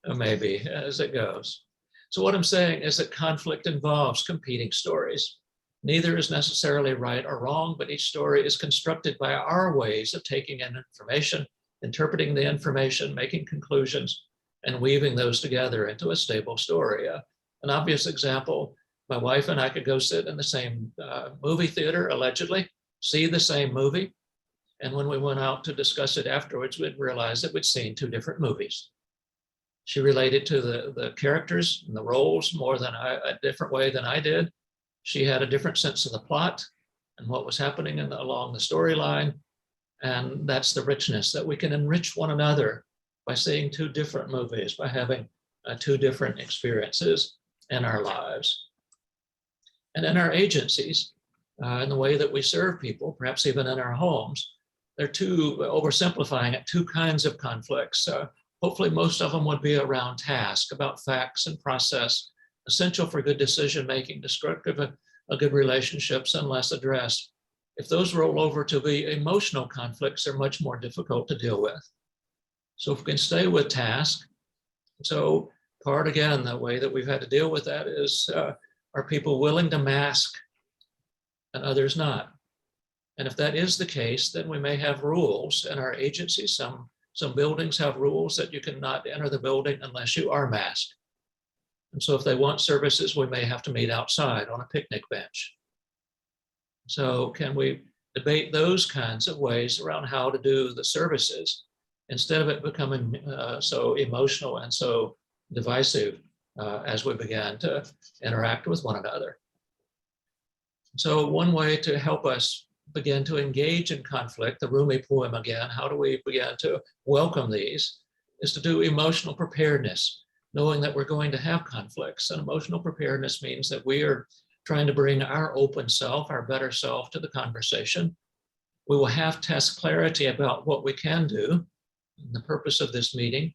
maybe, as it goes? So what I'm saying is that conflict involves competing stories. Neither is necessarily right or wrong, but each story is constructed by our ways of taking in information, interpreting the information, making conclusions, and weaving those together into a stable story. An obvious example, my wife and I could go sit in the same movie theater, allegedly, see the same movie, and when we went out to discuss it afterwards, we'd realize that we'd seen 2 different movies. She related to the characters and the roles more than a different way than I did. She had a different sense of the plot and what was happening along the storyline. And that's the richness, that we can enrich one another by seeing 2 different movies, by having 2 different experiences in our lives. And in our agencies, in the way that we serve people, perhaps even in our homes, there are 2, oversimplifying it, 2 kinds of conflicts. Hopefully most of them would be around task, about facts and process, essential for good decision-making, destructive of good relationships unless addressed. If those roll over to be emotional conflicts, they're much more difficult to deal with. So if we can stay with task, so part, again, the way that we've had to deal with that is, are people willing to mask and others not? And if that is the case, then we may have rules in our agency. Some buildings have rules that you cannot enter the building unless you are masked. And so if they want services, we may have to meet outside on a picnic bench. So can we debate those kinds of ways around how to do the services instead of it becoming so emotional and so divisive as we began to interact with one another? So one way to help us begin to engage in conflict, the Rumi poem again, how do we begin to welcome these, is to do emotional preparedness, knowing that we're going to have conflicts. And emotional preparedness means that we are trying to bring our open self, our better self, to the conversation. We will have test clarity about what we can do. And the purpose of this meeting,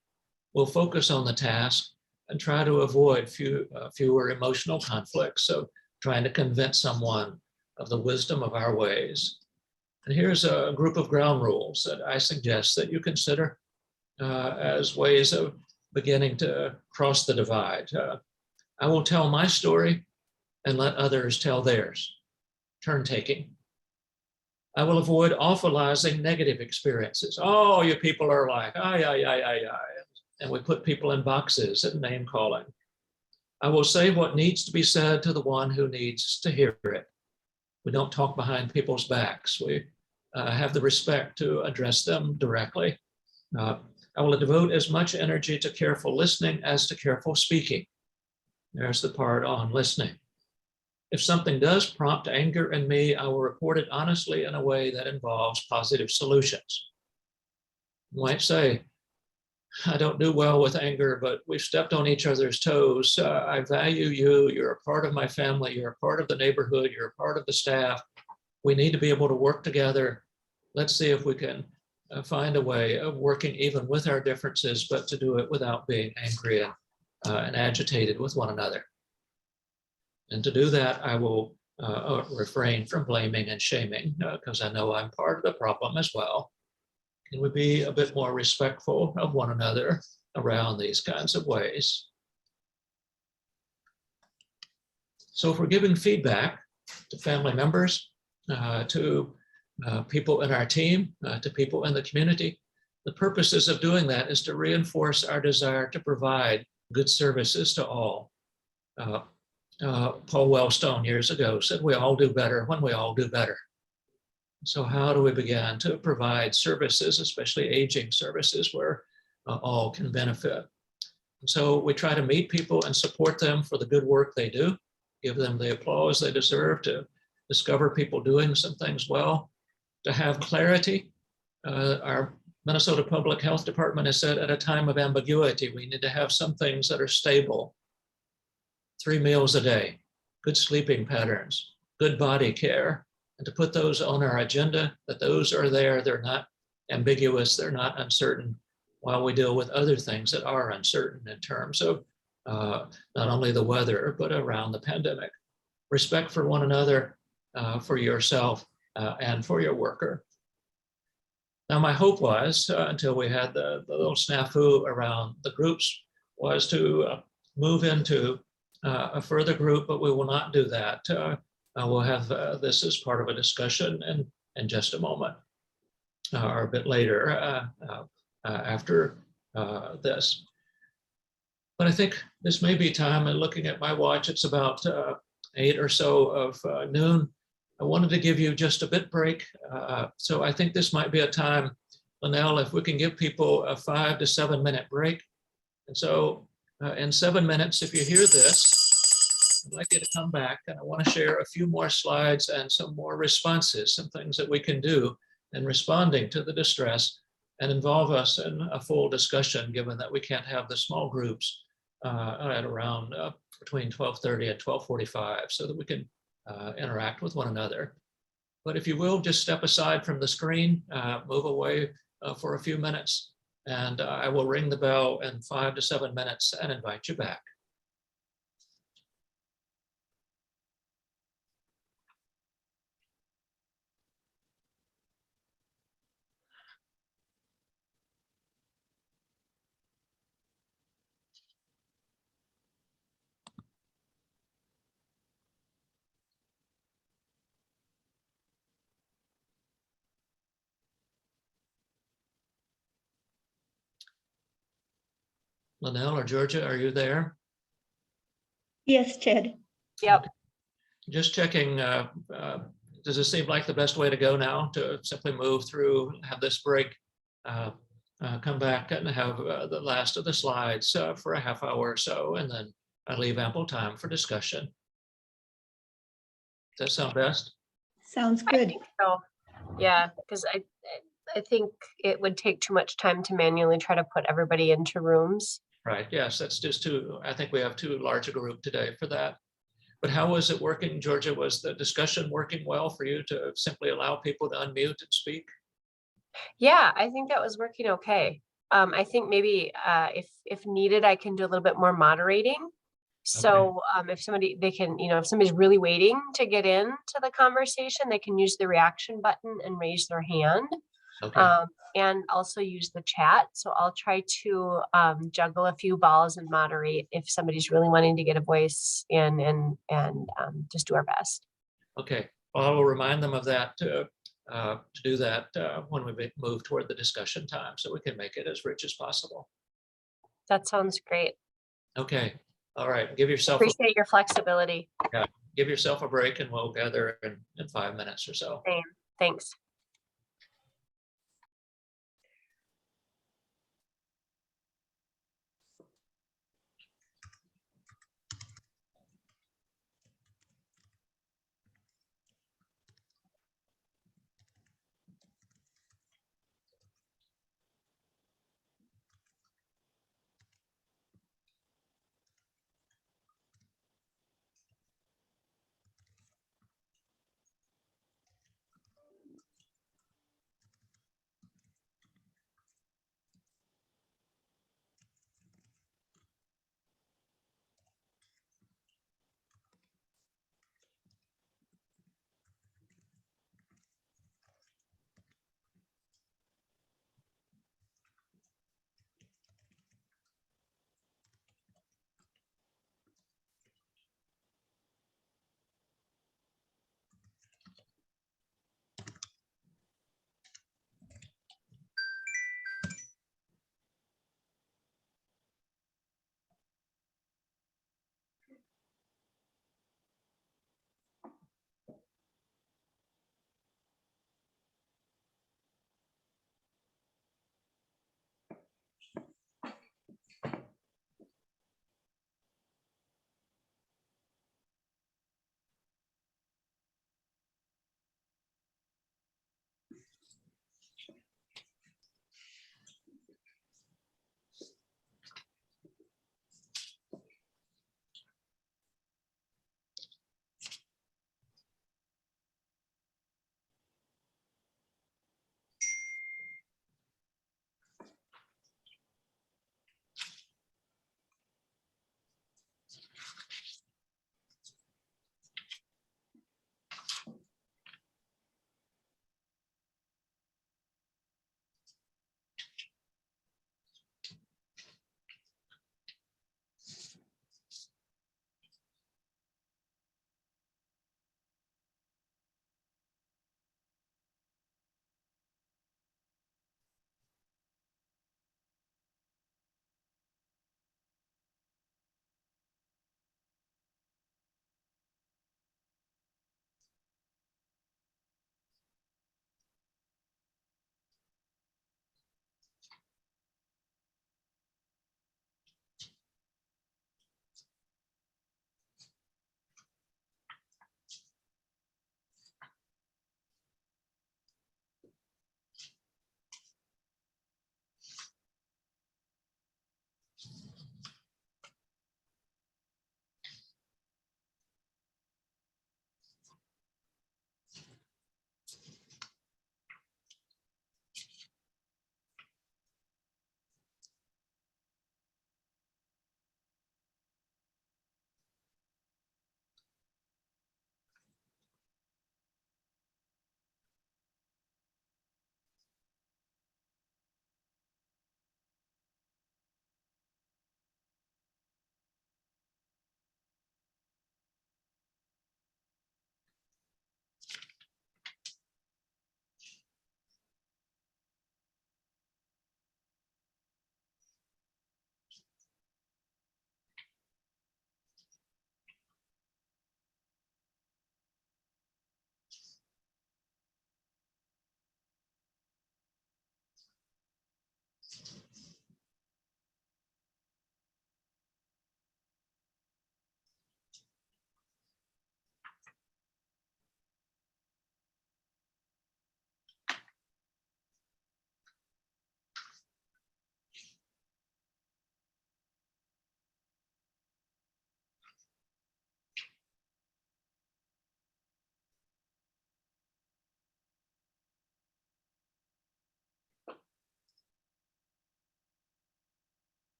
we'll focus on the task and try to avoid fewer emotional conflicts. So trying to convince someone of the wisdom of our ways. And here's a group of ground rules that I suggest that you consider as ways of beginning to cross the divide. I will tell my story and let others tell theirs. Turn taking. I will avoid awfulizing negative experiences. Oh, you people are like, and we put people in boxes and name calling. I will say what needs to be said to the one who needs to hear it. We don't talk behind people's backs. We have the respect to address them directly. I will devote as much energy to careful listening as to careful speaking. There's the part on listening. If something does prompt anger in me, I will report it honestly in a way that involves positive solutions. You might say, I don't do well with anger, but we've stepped on each other's toes. I value you. You're a part of my family. You're a part of the neighborhood. You're a part of the staff. We need to be able to work together. Let's see if we can find a way of working even with our differences, but to do it without being angry and agitated with one another. And to do that, I will refrain from blaming and shaming because I know I'm part of the problem as well. Can we be a bit more respectful of one another around these kinds of ways? So if we're giving feedback to family members, to people in our team, to people in the community, the purposes of doing that is to reinforce our desire to provide good services to all. Paul Wellstone years ago said, we all do better when we all do better. So how do we begin to provide services, especially aging services, where all can benefit? And so we try to meet people and support them for the good work they do, give them the applause they deserve, to discover people doing some things well, to have clarity. Our Minnesota Public Health Department has said at a time of ambiguity, we need to have some things that are stable. 3 meals a day, good sleeping patterns, good body care, and to put those on our agenda, that those are there, they're not ambiguous, they're not uncertain, while we deal with other things that are uncertain in terms of not only the weather, but around the pandemic. Respect for one another, for yourself, and for your worker. Now, my hope was, until we had the little snafu around the groups, was to move into a further group, but we will not do that. We'll have this as part of a discussion in just a moment, or a bit later after this. But I think this may be time, and looking at my watch, it's about 8 or so of noon. I wanted to give you just a bit break. So I think this might be a time, Lanell, if we can give people a 5 to 7 minute break. And so in 7 minutes, if you hear this, I'd like you to come back, and I want to share a few more slides and some more responses, some things that we can do in responding to the distress, and involve us in a full discussion, given that we can't have the small groups at around between 12:30 and 12:45, so that we can interact with one another. But if you will, just step aside from the screen, move away for a few minutes, and I will ring the bell in 5 to 7 minutes and invite you back. Lanell or Georgia, are you there? Yes, Ted. Yep. Just checking, does it seem like the best way to go now, to simply move through, have this break, come back and have the last of the slides for a half hour or so, and then I leave ample time for discussion? Does that sound best? Sounds I good. think so. Yeah, because I think it would take too much time to manually try to put everybody into rooms. Right, yes, that's just too, I think we have too large a group today for that. But how was it working, Georgia? Was the discussion working well for you to simply allow people to unmute and speak? Yeah, I think that was working okay. I think maybe if needed, I can do a little bit more moderating. So if they can, if somebody's really waiting to get into the conversation, they can use the reaction button and raise their hand. Okay. And also use the chat. So I'll try to juggle a few balls and moderate if somebody's really wanting to get a voice in, and just do our best. Okay, well, I will remind them of that to do that when we move toward the discussion time, so we can make it as rich as possible. That sounds great. Okay, all right, give yourself Appreciate your flexibility. give yourself a break, and we'll gather in 5 minutes or so. Same. Thanks.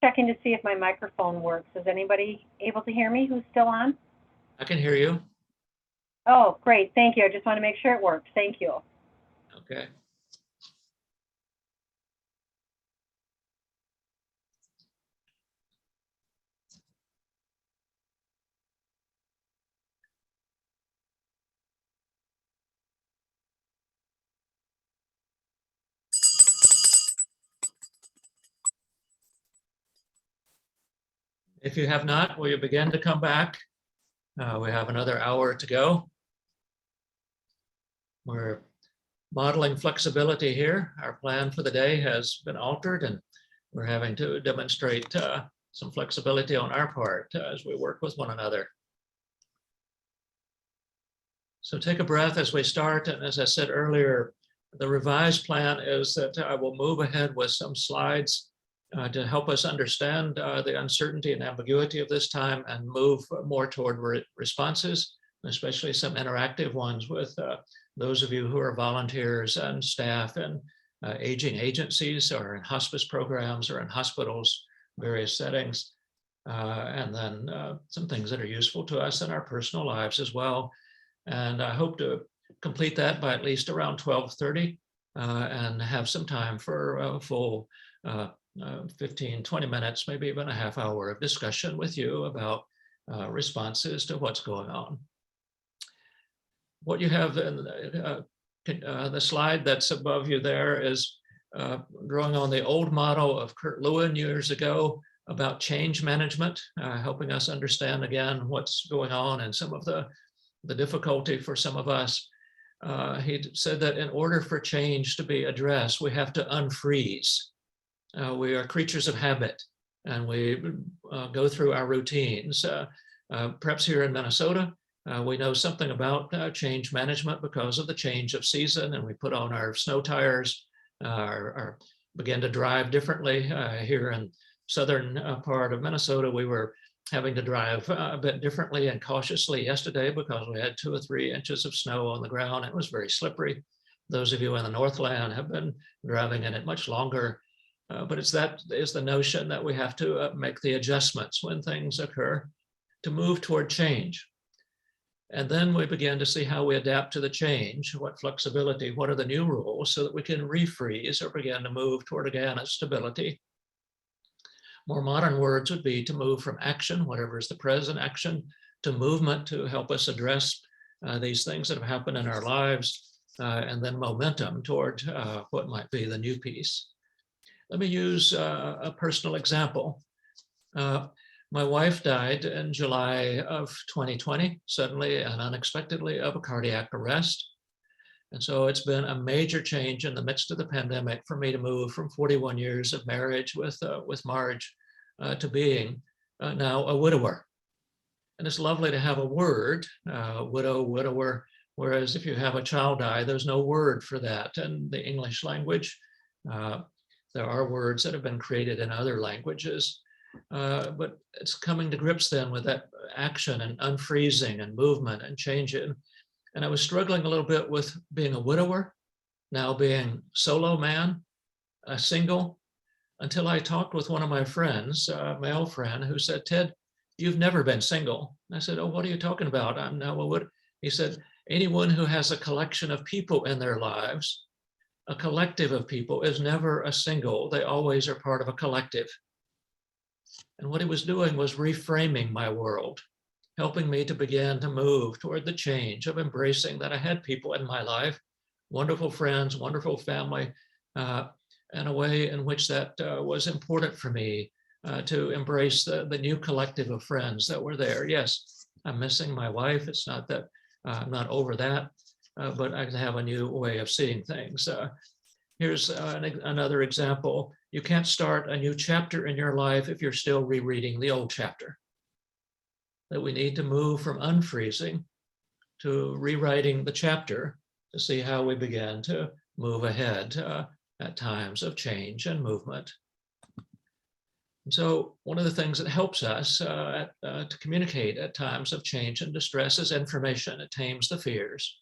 Checking to see if my microphone works. Is anybody able to hear me who's still on? I can hear you. Oh, great. Thank you. I just want to make sure it works. Thank you. Okay. If you have not, will you begin to come back? We have another hour to go. We're modeling flexibility here. Our plan for the day has been altered, and we're having to demonstrate some flexibility on our part as we work with one another. So take a breath as we start. And as I said earlier, the revised plan is that I will move ahead with some slides to help us understand the uncertainty and ambiguity of this time and move more toward responses, especially some interactive ones with those of you who are volunteers and staff in aging agencies or in hospice programs or in hospitals, various settings, and then some things that are useful to us in our personal lives as well. And I hope to complete that by at least around 12:30 and have some time for a full 15, 20 minutes, maybe even a half hour of discussion with you about responses to what's going on. What you have in the slide that's above you there is drawing on the old model of Kurt Lewin years ago about change management, helping us understand again what's going on and some of the difficulty for some of us. He said that in order for change to be addressed, we have to unfreeze. We are creatures of habit, and we go through our routines. Perhaps here in Minnesota, we know something about change management because of the change of season, and we put on our snow tires, or begin to drive differently. Here in southern part of Minnesota, we were having to drive a bit differently and cautiously yesterday because we had 2 or 3 inches of snow on the ground. It was very slippery. Those of you in the Northland have been driving in it much longer. But that is the notion that we have to make the adjustments when things occur to move toward change. And then we begin to see how we adapt to the change, what flexibility, what are the new rules so that we can refreeze or begin to move toward again a stability. More modern words would be to move from action, whatever is the present action, to movement to help us address these things that have happened in our lives, and then momentum toward what might be the new piece. Let me use a personal example. My wife died in July of 2020, suddenly and unexpectedly, of a cardiac arrest. And so it's been a major change in the midst of the pandemic for me to move from 41 years of marriage with Marge to being now a widower. And it's lovely to have a word, widow, widower, whereas if you have a child die, there's no word for that in the English language. There are words that have been created in other languages, but it's coming to grips then with that action and unfreezing and movement and changing. And I was struggling a little bit with being a widower, now being solo man, single, until I talked with one of my friends, a male friend, who said, "Ted, you've never been single." And I said, "Oh, what are you talking about? I'm now a widower." He said, "Anyone who has a collection of people in their lives, a collective of people, is never a single. They always are part of a collective." And what he was doing was reframing my world, helping me to begin to move toward the change of embracing that I had people in my life, wonderful friends, wonderful family, and a way in which that was important for me to embrace the new collective of friends that were there. Yes, I'm missing my wife. It's not that I'm not over that. But I have a new way of seeing things. Here's another example. You can't start a new chapter in your life if you're still rereading the old chapter. That we need to move from unfreezing to rewriting the chapter to see how we begin to move ahead at times of change and movement. And so one of the things that helps us to communicate at times of change and distress is information. It tames the fears.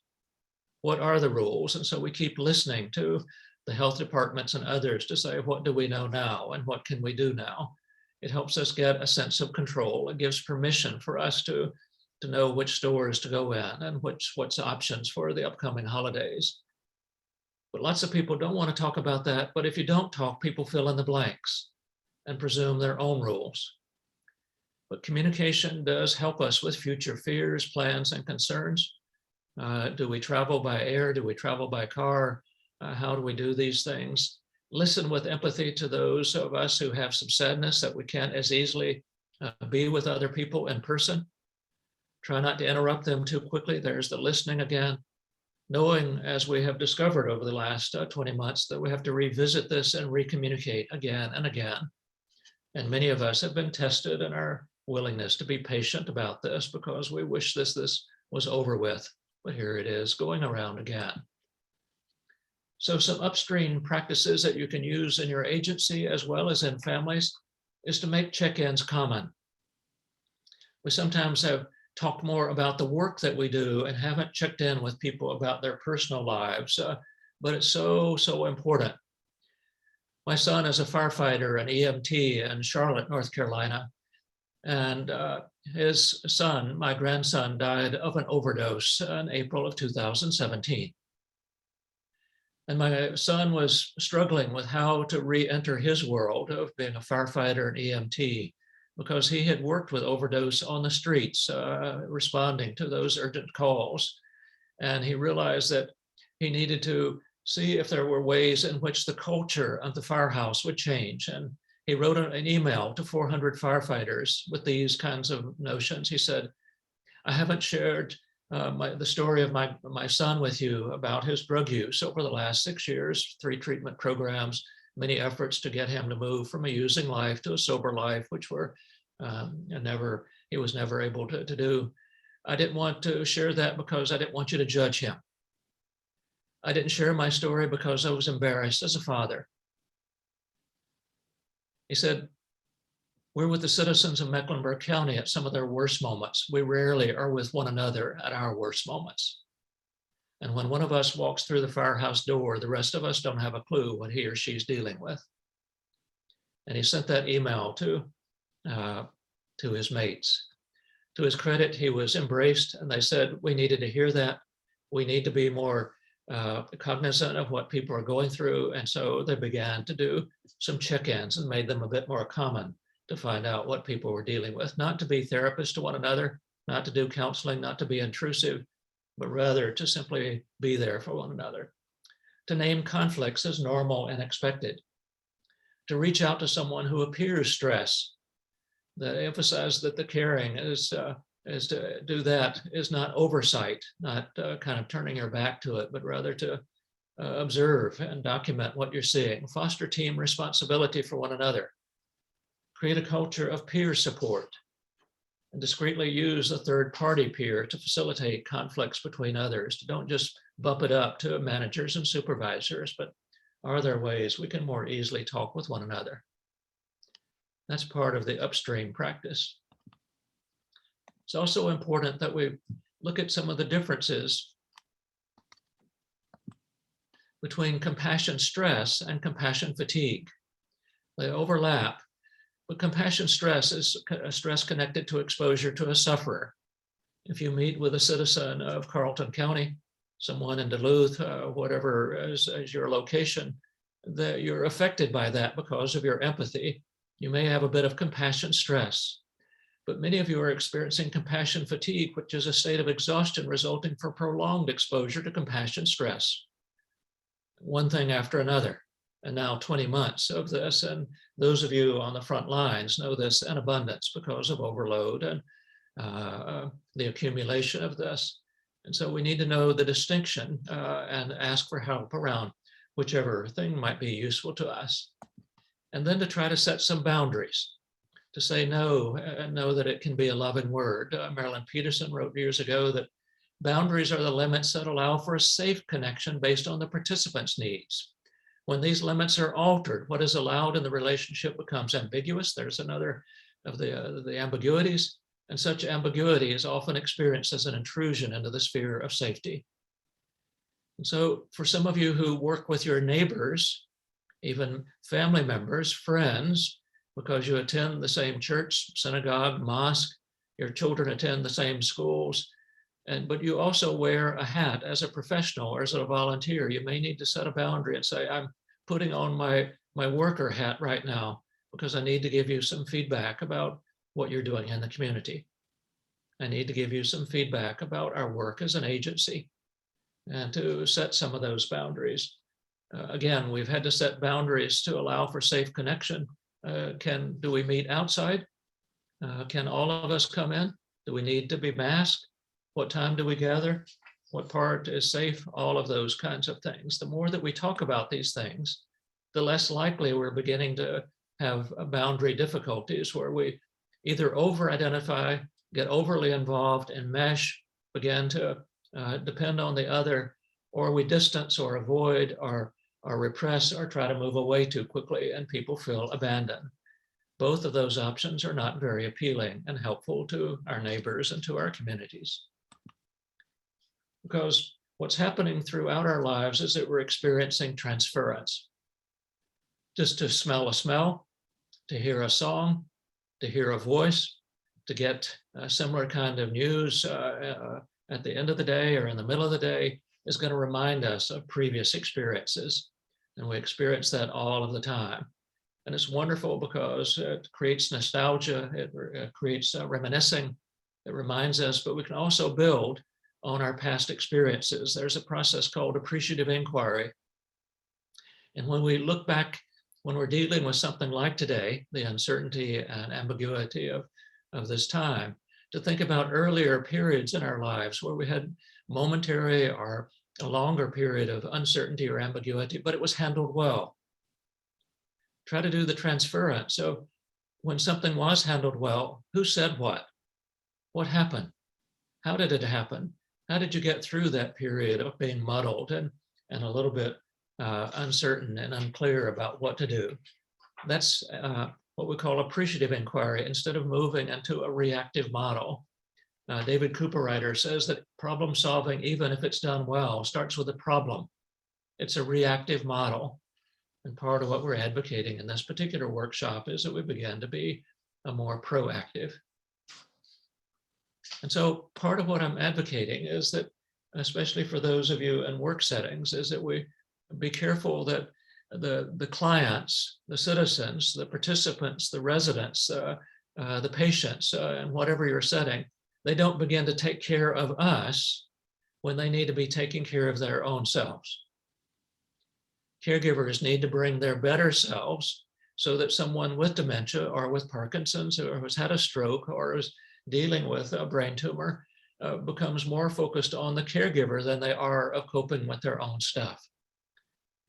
What are the rules? And so we keep listening to the health departments and others to say, what do we know now and what can we do now? It helps us get a sense of control. It gives permission for us to know which stores to go in and what's options for the upcoming holidays. But lots of people don't want to talk about that. But if you don't talk, people fill in the blanks and presume their own rules. But communication does help us with future fears, plans, and concerns. Do we travel by air? Do we travel by car? How do we do these things? Listen with empathy to those of us who have some sadness that we can't as easily be with other people in person. Try not to interrupt them too quickly. There's the listening again. Knowing, as we have discovered over the last 20 months, that we have to revisit this and recommunicate again and again. And many of us have been tested in our willingness to be patient about this because we wish this was over with. But here it is, going around again. So some upstream practices that you can use in your agency as well as in families is to make check-ins common. We sometimes have talked more about the work that we do and haven't checked in with people about their personal lives, but it's so, so important. My son is a firefighter, an EMT in Charlotte, North Carolina. And his son, my grandson, died of an overdose in April of 2017. And my son was struggling with how to re-enter his world of being a firefighter and EMT because he had worked with overdose on the streets, responding to those urgent calls. And he realized that he needed to see if there were ways in which the culture of the firehouse would change. And he wrote an email to 400 firefighters with these kinds of notions. He said, "I haven't shared the story of my son with you about his drug use over the last 6 years, 3 treatment programs, many efforts to get him to move from a using life to a sober life, which he was never able to do. I didn't want to share that because I didn't want you to judge him. I didn't share my story because I was embarrassed as a father." He said, "We're with the citizens of Mecklenburg County at some of their worst moments. We rarely are with one another at our worst moments. And when one of us walks through the firehouse door, the rest of us don't have a clue what he or she's dealing with. And he sent that email to his mates. To his credit, he was embraced, and they said, we needed to hear that. We need to be more cognizant of what people are going through. And so they began to do some check-ins and made them a bit more common to find out what people were dealing with, not to be therapists to one another, not to do counseling, not to be intrusive, but rather to simply be there for one another, to name conflicts as normal and expected, to reach out to someone who appears stressed, that emphasize that the caring is to do that is not oversight, not kind of turning your back to it, but rather to observe and document what you're seeing, foster team responsibility for one another, create a culture of peer support, and discreetly use a third-party peer to facilitate conflicts between others. Don't just bump it up to managers and supervisors, but are there ways we can more easily talk with one another? That's part of the upstream practice. It's also important that we look at some of the differences between compassion stress and compassion fatigue. They overlap, but compassion stress is a stress connected to exposure to a sufferer. If you meet with a citizen of Carleton County, someone in Duluth, whatever is your location, that you're affected by that because of your empathy. You may have a bit of compassion stress, but many of you are experiencing compassion fatigue, which is a state of exhaustion resulting from prolonged exposure to compassion stress. One thing after another, and now 20 months of this, and those of you on the front lines know this in abundance because of overload and the accumulation of this. And so we need to know the distinction and ask for help around whichever thing might be useful to us. And then to try to set some boundaries, to say no, and know that it can be a loving word. Marilyn Peterson wrote years ago that boundaries are the limits that allow for a safe connection based on the participant's needs. When these limits are altered, what is allowed in the relationship becomes ambiguous. There's another of the ambiguities, and such ambiguity is often experienced as an intrusion into the sphere of safety. And so for some of you who work with your neighbors, even family members, friends, because you attend the same church, synagogue, mosque, your children attend the same schools, but you also wear a hat as a professional or as a volunteer. You may need to set a boundary and say, I'm putting on my worker hat right now because I need to give you some feedback about what you're doing in the community. I need to give you some feedback about our work as an agency and to set some of those boundaries. Again, we've had to set boundaries to allow for safe connection. Do we meet outside? Can all of us come in? Do we need to be masked? What time do we gather? What part is safe? All of those kinds of things. The more that we talk about these things, the less likely we're beginning to have boundary difficulties where we either over-identify, get overly involved, enmesh, begin to depend on the other, or we distance or avoid or repress or try to move away too quickly and people feel abandoned. Both of those options are not very appealing and helpful to our neighbors and to our communities. Because what's happening throughout our lives is that we're experiencing transference. Just to smell a smell, to hear a song, to hear a voice, to get a similar kind of news at the end of the day or in the middle of the day is going to remind us of previous experiences. And we experience that all of the time. And it's wonderful because it creates nostalgia, it creates reminiscing, it reminds us, but we can also build on our past experiences. There's a process called appreciative inquiry. And when we look back, when we're dealing with something like today, the uncertainty and ambiguity of this time, to think about earlier periods in our lives where we had momentary or a longer period of uncertainty or ambiguity, but it was handled well. Try to do the transference. So when something was handled well, who said what? What happened? How did it happen? How did you get through that period of being muddled and a little bit uncertain and unclear about what to do? That's what we call appreciative inquiry instead of moving into a reactive model. David Cooperrider says that problem solving, even if it's done well, starts with a problem. It's a reactive model. And part of what we're advocating in this particular workshop is that we begin to be more proactive. And so part of what I'm advocating is that, especially for those of you in work settings, is that we be careful that the clients, the citizens, the participants, the residents, the patients, in whatever you're setting, they don't begin to take care of us when they need to be taking care of their own selves. Caregivers need to bring their better selves so that someone with dementia or with Parkinson's or who's had a stroke or is dealing with a brain tumor becomes more focused on the caregiver than they are of coping with their own stuff.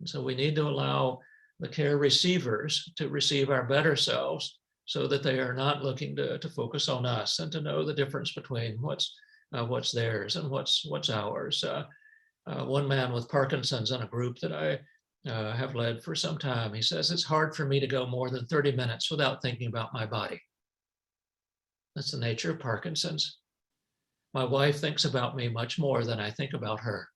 And so we need to allow the care receivers to receive our better selves so that they are not looking to focus on us and to know the difference between what's theirs and what's ours. One man with Parkinson's in a group that I have led for some time, he says, it's hard for me to go more than 30 minutes without thinking about my body. That's the nature of Parkinson's. My wife thinks about me much more than I think about her.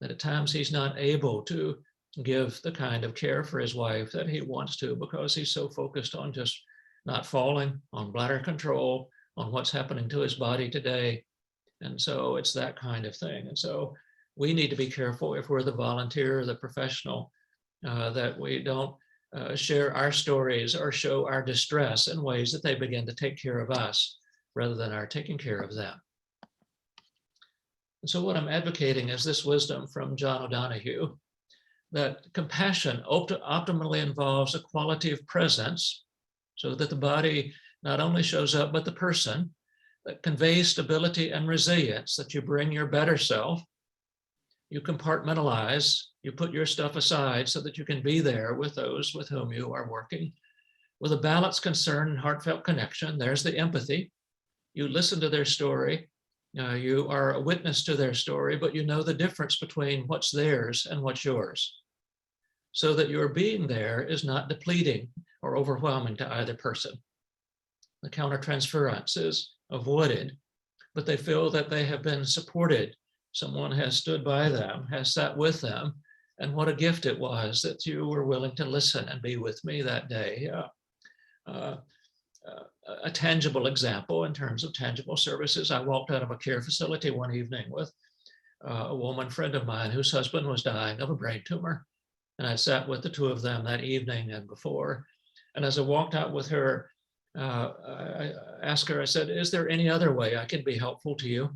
That at times he's not able to give the kind of care for his wife that he wants to because he's so focused on just not falling, on bladder control, on what's happening to his body today. And so it's that kind of thing. And so we need to be careful if we're the volunteer or the professional that we don't share our stories or show our distress in ways that they begin to take care of us rather than our taking care of them. And so what I'm advocating is this wisdom from John O'Donohue, that compassion optimally involves a quality of presence so that the body not only shows up, but the person, that conveys stability and resilience, that you bring your better self, you compartmentalize, you put your stuff aside so that you can be there with those with whom you are working. With a balanced concern and heartfelt connection, there's the empathy. You listen to their story, you are a witness to their story, but you know the difference between what's theirs and what's yours, so that your being there is not depleting or overwhelming to either person. The countertransference is avoided, but they feel that they have been supported. Someone has stood by them, has sat with them, and what a gift it was that you were willing to listen and be with me that day. A tangible example in terms of tangible services, I walked out of a care facility one evening with a woman friend of mine whose husband was dying of a brain tumor. And I sat with the two of them that evening and before. And as I walked out with her, I asked her, I said, is there any other way I can be helpful to you?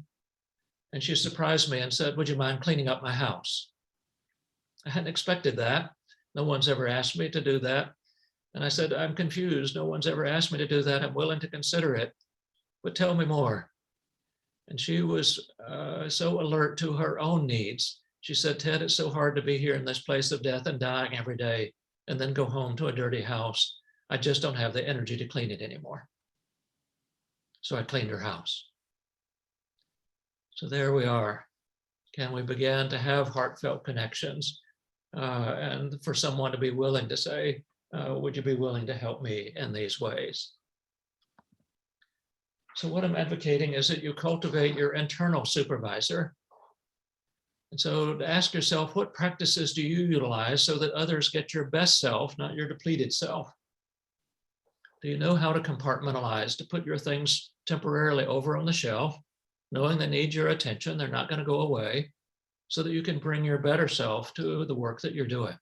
And she surprised me and said, would you mind cleaning up my house? I hadn't expected that. No one's ever asked me to do that. And I said, I'm confused. No one's ever asked me to do that. I'm willing to consider it, but tell me more. And she was so alert to her own needs. She said, Ted, it's so hard to be here in this place of death and dying every day and then go home to a dirty house. I just don't have the energy to clean it anymore. So I cleaned her house. So there we are. Can we begin to have heartfelt connections and for someone to be willing to say, would you be willing to help me in these ways? So what I'm advocating is that you cultivate your internal supervisor. And so to ask yourself, what practices do you utilize so that others get your best self, not your depleted self? Do you know how to compartmentalize, to put your things temporarily over on the shelf, knowing they need your attention, they're not going to go away, so that you can bring your better self to the work that you're doing?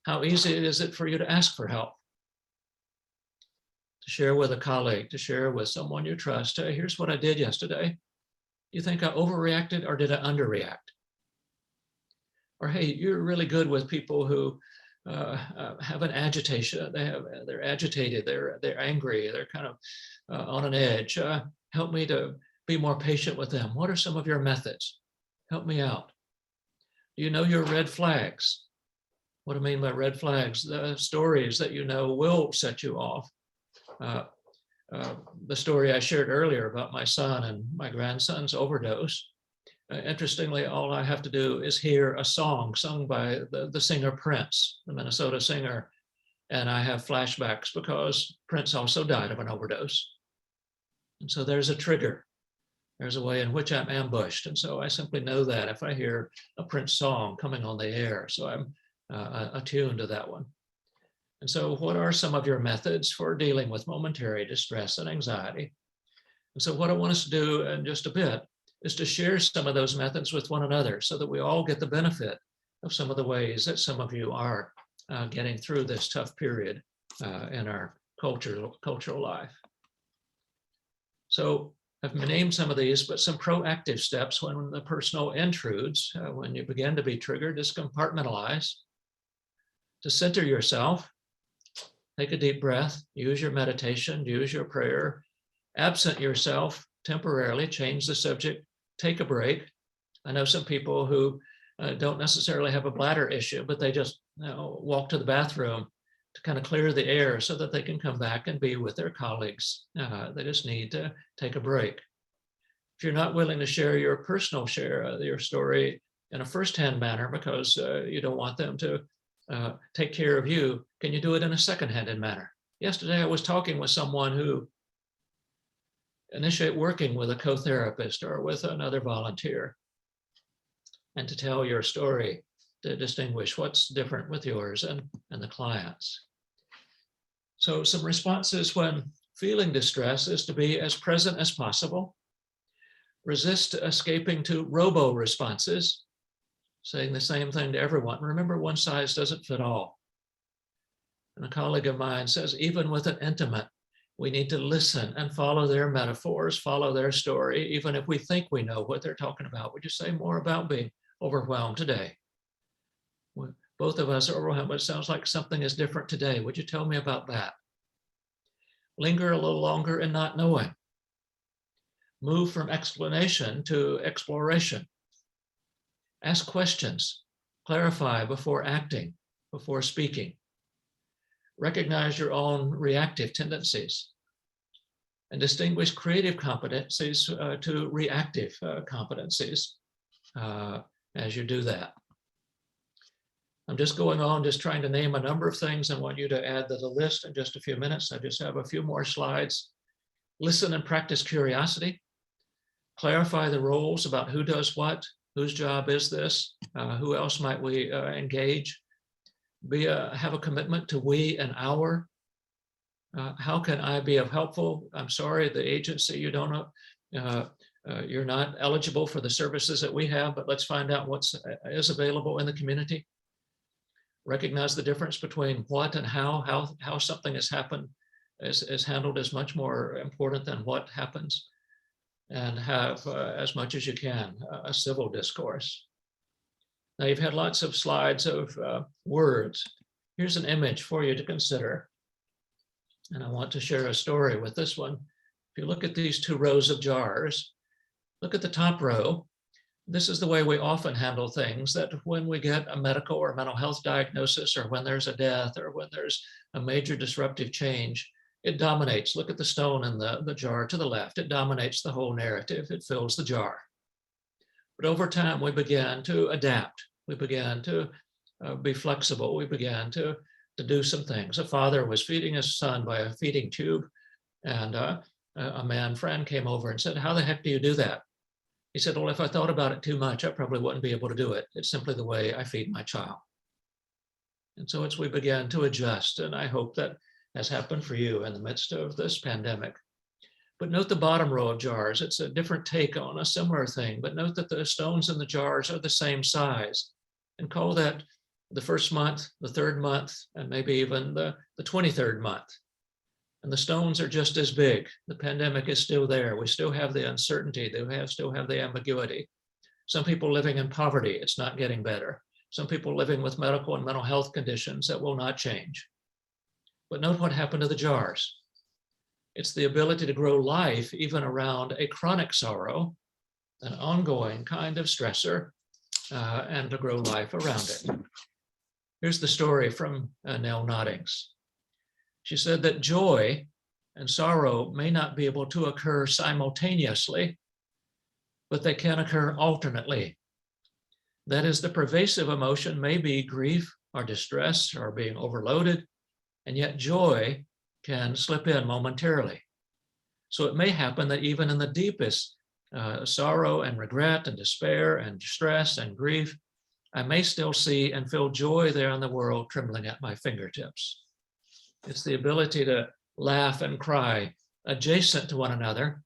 How easy is it for you to ask for help? To share with a colleague, to share with someone you trust, hey, here's what I did yesterday. You think I overreacted or did I underreact? Or hey, you're really good with people who have an agitation. They're agitated, they're angry, they're kind of on an edge. Help me to be more patient with them. What are some of your methods? Help me out. Do you know your red flags? What I mean by red flags, the stories that you know will set you off. The story I shared earlier about my son and my grandson's overdose. Interestingly, all I have to do is hear a song sung by the singer Prince, the Minnesota singer, and I have flashbacks because Prince also died of an overdose. And so there's a trigger. There's a way in which I'm ambushed. And so I simply know that if I hear a Prince song coming on the air, so I'm attuned to that one. And so what are some of your methods for dealing with momentary distress and anxiety? And so what I want us to do in just a bit is to share some of those methods with one another so that we all get the benefit of some of the ways that some of you are getting through this tough period in our cultural life. So I've named some of these, but some proactive steps when the personal intrudes, when you begin to be triggered, is compartmentalize, to center yourself, take a deep breath, use your meditation, use your prayer, absent yourself temporarily, change the subject, take a break. I know some people who don't necessarily have a bladder issue, but they just walk to the bathroom to kind of clear the air so that they can come back and be with their colleagues. They just need to take a break. If you're not willing to share your personal your story in a firsthand manner because you don't want them to take care of you, can you do it in a second-handed manner? Yesterday, I was talking with someone who initiate working with a co-therapist or with another volunteer, and to tell your story, to distinguish what's different with yours and the client's. So some responses when feeling distress is to be as present as possible. Resist escaping to robo responses, saying the same thing to everyone. Remember, one size doesn't fit all. And a colleague of mine says, even with an intimate, we need to listen and follow their metaphors, follow their story, even if we think we know what they're talking about. Would you say more about being overwhelmed today? Both of us are overwhelmed, but it sounds like something is different today. Would you tell me about that? Linger a little longer in not knowing. Move from explanation to exploration. Ask questions. Clarify before acting, before speaking. Recognize your own reactive tendencies. And distinguish creative competencies to reactive competencies as you do that. I'm just going on, just trying to name a number of things. I want you to add to the list in just a few minutes. I just have a few more slides. Listen and practice curiosity. Clarify the roles about who does what, whose job is this, who else might we engage. Have a commitment to we and our. How can I be of helpful? I'm sorry, the agency, you don't know, you're not eligible for the services that we have, but let's find out what is available in the community. Recognize the difference between what and how something has happened is handled is much more important than what happens, and have as much as you can a civil discourse. Now you've had lots of slides of words. Here's an image for you to consider. And I want to share a story with this one. If you look at these two rows of jars, look at the top row. This is the way we often handle things, that when we get a medical or mental health diagnosis, or when there's a death, or when there's a major disruptive change, it dominates. Look at the stone in the jar to the left. It dominates the whole narrative. It fills the jar. But over time, we began to adapt. We began to be flexible. We began to do some things. A father was feeding his son by a feeding tube, and a man friend came over and said, "How the heck do you do that?" He said, "Well, if I thought about it too much, I probably wouldn't be able to do it. It's simply the way I feed my child." And so as we began to adjust, and I hope that has happened for you in the midst of this pandemic. But note the bottom row of jars. It's a different take on a similar thing, but note that the stones in the jars are the same size, and call that the first month, the third month, and maybe even the 23rd month. And the stones are just as big. The pandemic is still there. We still have the uncertainty. They still have the ambiguity. Some people living in poverty, it's not getting better. Some people living with medical and mental health conditions that will not change. But note what happened to the jars. It's the ability to grow life even around a chronic sorrow, an ongoing kind of stressor, and to grow life around it. Here's the story from Nell Noddings. She said that joy and sorrow may not be able to occur simultaneously, but they can occur alternately. That is, the pervasive emotion may be grief or distress or being overloaded, and yet joy can slip in momentarily. So it may happen that even in the deepest sorrow and regret and despair and distress and grief, I may still see and feel joy there in the world trembling at my fingertips. It's the ability to laugh and cry adjacent to one another,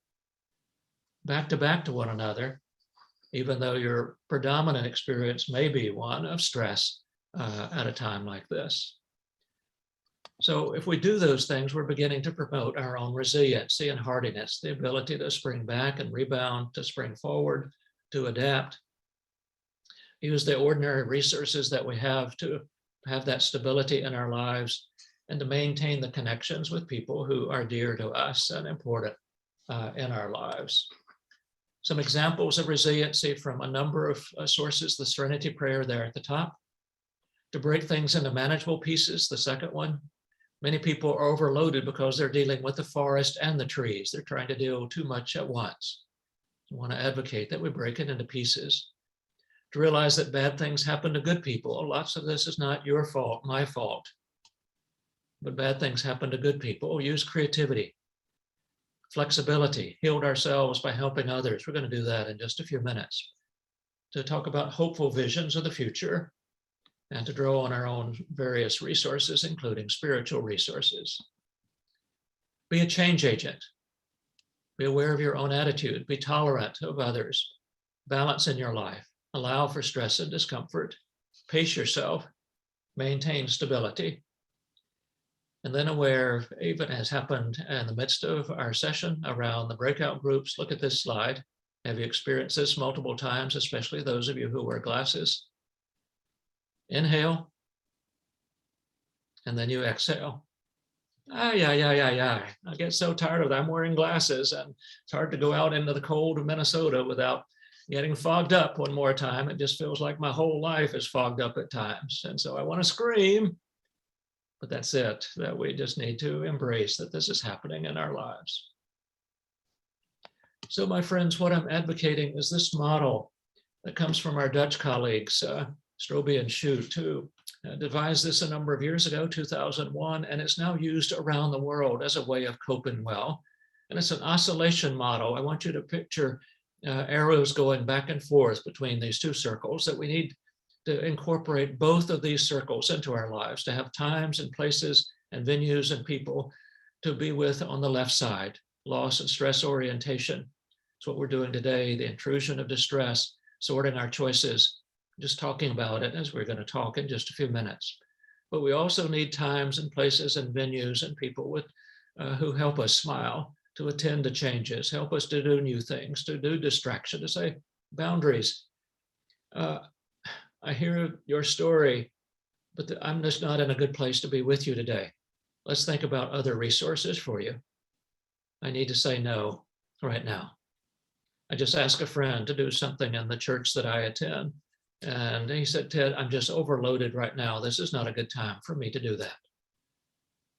back to one another, even though your predominant experience may be one of stress at a time like this. So if we do those things, we're beginning to promote our own resiliency and hardiness, the ability to spring back and rebound, to spring forward, to adapt, use the ordinary resources that we have to have that stability in our lives, and to maintain the connections with people who are dear to us and important in our lives. Some examples of resiliency from a number of sources, the Serenity Prayer there at the top. To break things into manageable pieces, the second one. Many people are overloaded because they're dealing with the forest and the trees. They're trying to deal too much at once. I want to advocate that we break it into pieces. To realize that bad things happen to good people. Lots of this is not your fault, my fault. But bad things happen to good people. Use creativity, flexibility, healed ourselves by helping others. We're going to do that in just a few minutes. To talk about hopeful visions of the future, and to draw on our own various resources, including spiritual resources. Be a change agent. Be aware of your own attitude. Be tolerant of others. Balance in your life. Allow for stress and discomfort. Pace yourself. Maintain stability. And then aware, even as happened in the midst of our session around the breakout groups, look at this slide. Have you experienced this multiple times, especially those of you who wear glasses? Inhale, and then you exhale. I get so tired of that. I'm wearing glasses, and it's hard to go out into the cold of Minnesota without getting fogged up one more time. It just feels like my whole life is fogged up at times. And so I want to scream, but that's it, that we just need to embrace that this is happening in our lives. So my friends, what I'm advocating is this model that comes from our Dutch colleagues, Strobe and Schutt, who devised this a number of years ago, 2001, and it's now used around the world as a way of coping well. And it's an oscillation model. I want you to picture arrows going back and forth between these two circles, that we need to incorporate both of these circles into our lives, to have times and places and venues and people to be with on the left side, loss and stress orientation. It's what we're doing today, the intrusion of distress, sorting our choices, just talking about it as we're going to talk in just a few minutes. But we also need times and places and venues and people with who help us smile, to attend to changes, help us to do new things, to do distraction, to say boundaries. I hear your story, but I'm just not in a good place to be with you today. Let's think about other resources for you. I need to say no right now. I just asked a friend to do something in the church that I attend. And he said, Ted, I'm just overloaded right now. This is not a good time for me to do that.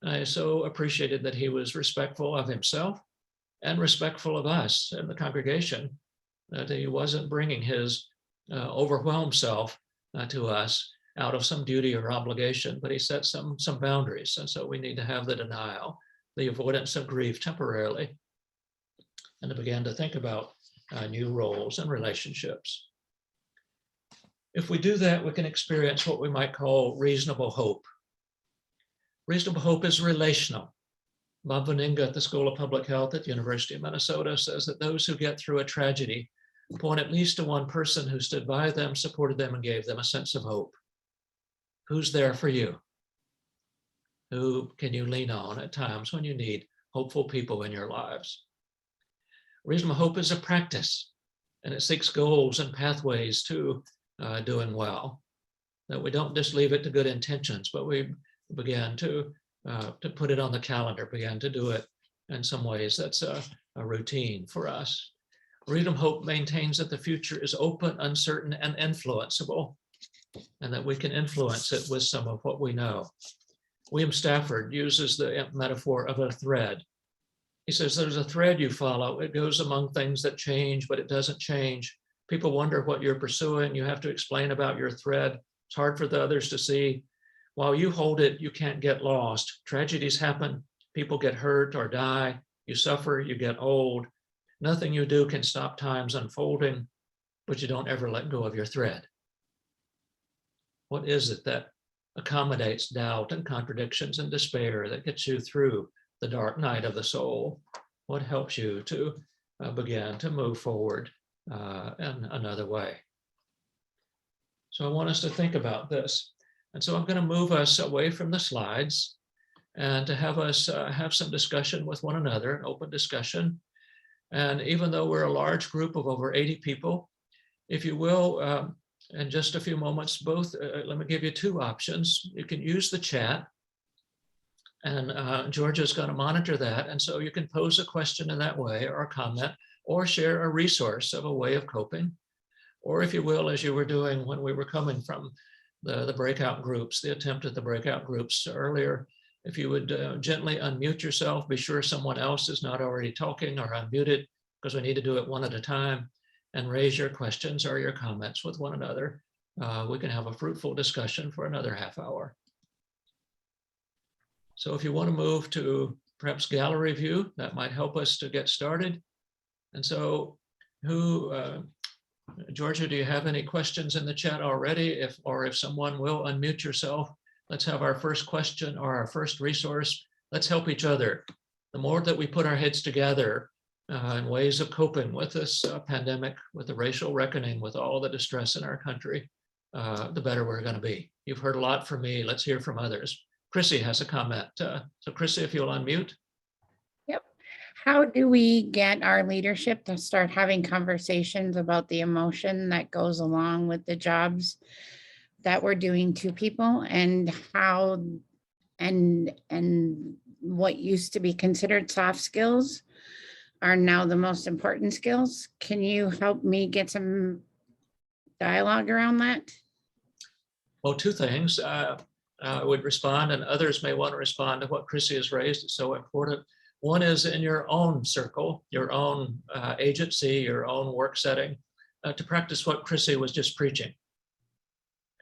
I so appreciated that he was respectful of himself and respectful of us and the congregation, that he wasn't bringing his overwhelmed self to us out of some duty or obligation, but he set some boundaries. And so we need to have the denial, the avoidance of grief temporarily, and to begin to think about new roles and relationships. If we do that, we can experience what we might call reasonable hope. Reasonable hope is relational. Bob Vaninga at the School of Public Health at the University of Minnesota says that those who get through a tragedy point at least to one person who stood by them, supported them, and gave them a sense of hope. Who's there for you? Who can you lean on at times when you need hopeful people in your lives? Reasonable hope is a practice, and it seeks goals and pathways to doing well. That we don't just leave it to good intentions, but we begin to put it on the calendar, begin to do it in some ways. That's a routine for us. Reasonable hope maintains that the future is open, uncertain, and influenceable, and that we can influence it with some of what we know. William Stafford uses the metaphor of a thread. He says there's a thread you follow. It goes among things that change, but it doesn't change. People wonder what you're pursuing. You have to explain about your thread. It's hard for the others to see. While you hold it, you can't get lost. Tragedies happen. People get hurt or die. You suffer, you get old. Nothing you do can stop time's unfolding, but you don't ever let go of your thread. What is it that accommodates doubt and contradictions and despair, that gets you through the dark night of the soul? What helps you to begin to move forward in another way? So I want us to think about this. And so I'm going to move us away from the slides and to have us have some discussion with one another, an open discussion. And even though we're a large group of over 80 people, if you will, in just a few moments, let me give you two options. You can use the chat, and Georgia's going to monitor that. And so you can pose a question in that way, or a comment, or share a resource of a way of coping. Or if you will, as you were doing when we were coming from the breakout groups, the attempt at the breakout groups earlier, if you would gently unmute yourself, be sure someone else is not already talking or unmuted, because we need to do it one at a time, and raise your questions or your comments with one another. We can have a fruitful discussion for another half hour. So if you want to move to perhaps gallery view, that might help us to get started. And so Georgia, do you have any questions in the chat already? If someone will unmute yourself, let's have our first question or our first resource. Let's help each other. The more that we put our heads together in ways of coping with this pandemic, with the racial reckoning, with all the distress in our country, the better we're going to be. You've heard a lot from me. Let's hear from others. Chrissy has a comment. So Chrissy, if you'll unmute. How do we get our leadership to start having conversations about the emotion that goes along with the jobs that we're doing to people, and how and what used to be considered soft skills are now the most important skills? Can you help me get some dialogue around that? Well, two things. I would respond, and others may want to respond to what Chrissy has raised. It's so important. One is in your own circle, your own agency, your own work setting, to practice what Chrissy was just preaching.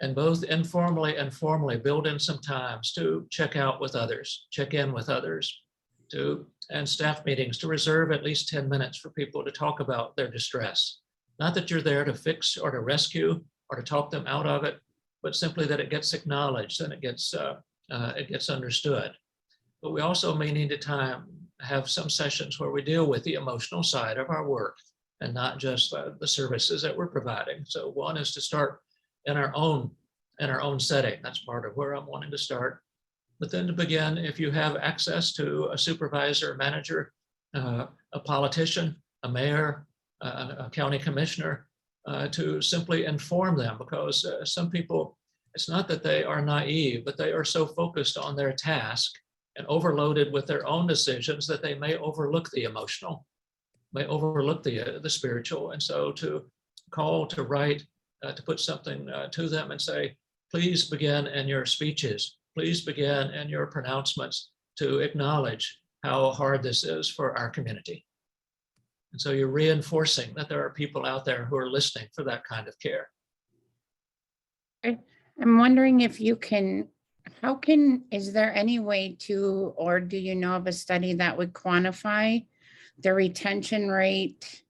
And both informally and formally build in some times to check out with others, check in with others, and staff meetings to reserve at least 10 minutes for people to talk about their distress. Not that you're there to fix or to rescue or to talk them out of it, but simply that it gets acknowledged and it gets understood. But we also may need to have some sessions where we deal with the emotional side of our work and not just the services that we're providing. So one is to start in our own setting. That's part of where I'm wanting to start. But then to begin, if you have access to a supervisor, manager, a politician, a mayor, a county commissioner, to simply inform them, because some people, it's not that they are naive, but they are so focused on their task and overloaded with their own decisions that they may overlook the emotional, may overlook the spiritual. And so to call, to write, to put something to them and say, please begin in your speeches, please begin in your pronouncements to acknowledge how hard this is for our community. And so you're reinforcing that there are people out there who are listening for that kind of care. I'm wondering if you can, is there any way to, or do you know of a study that would quantify the retention rate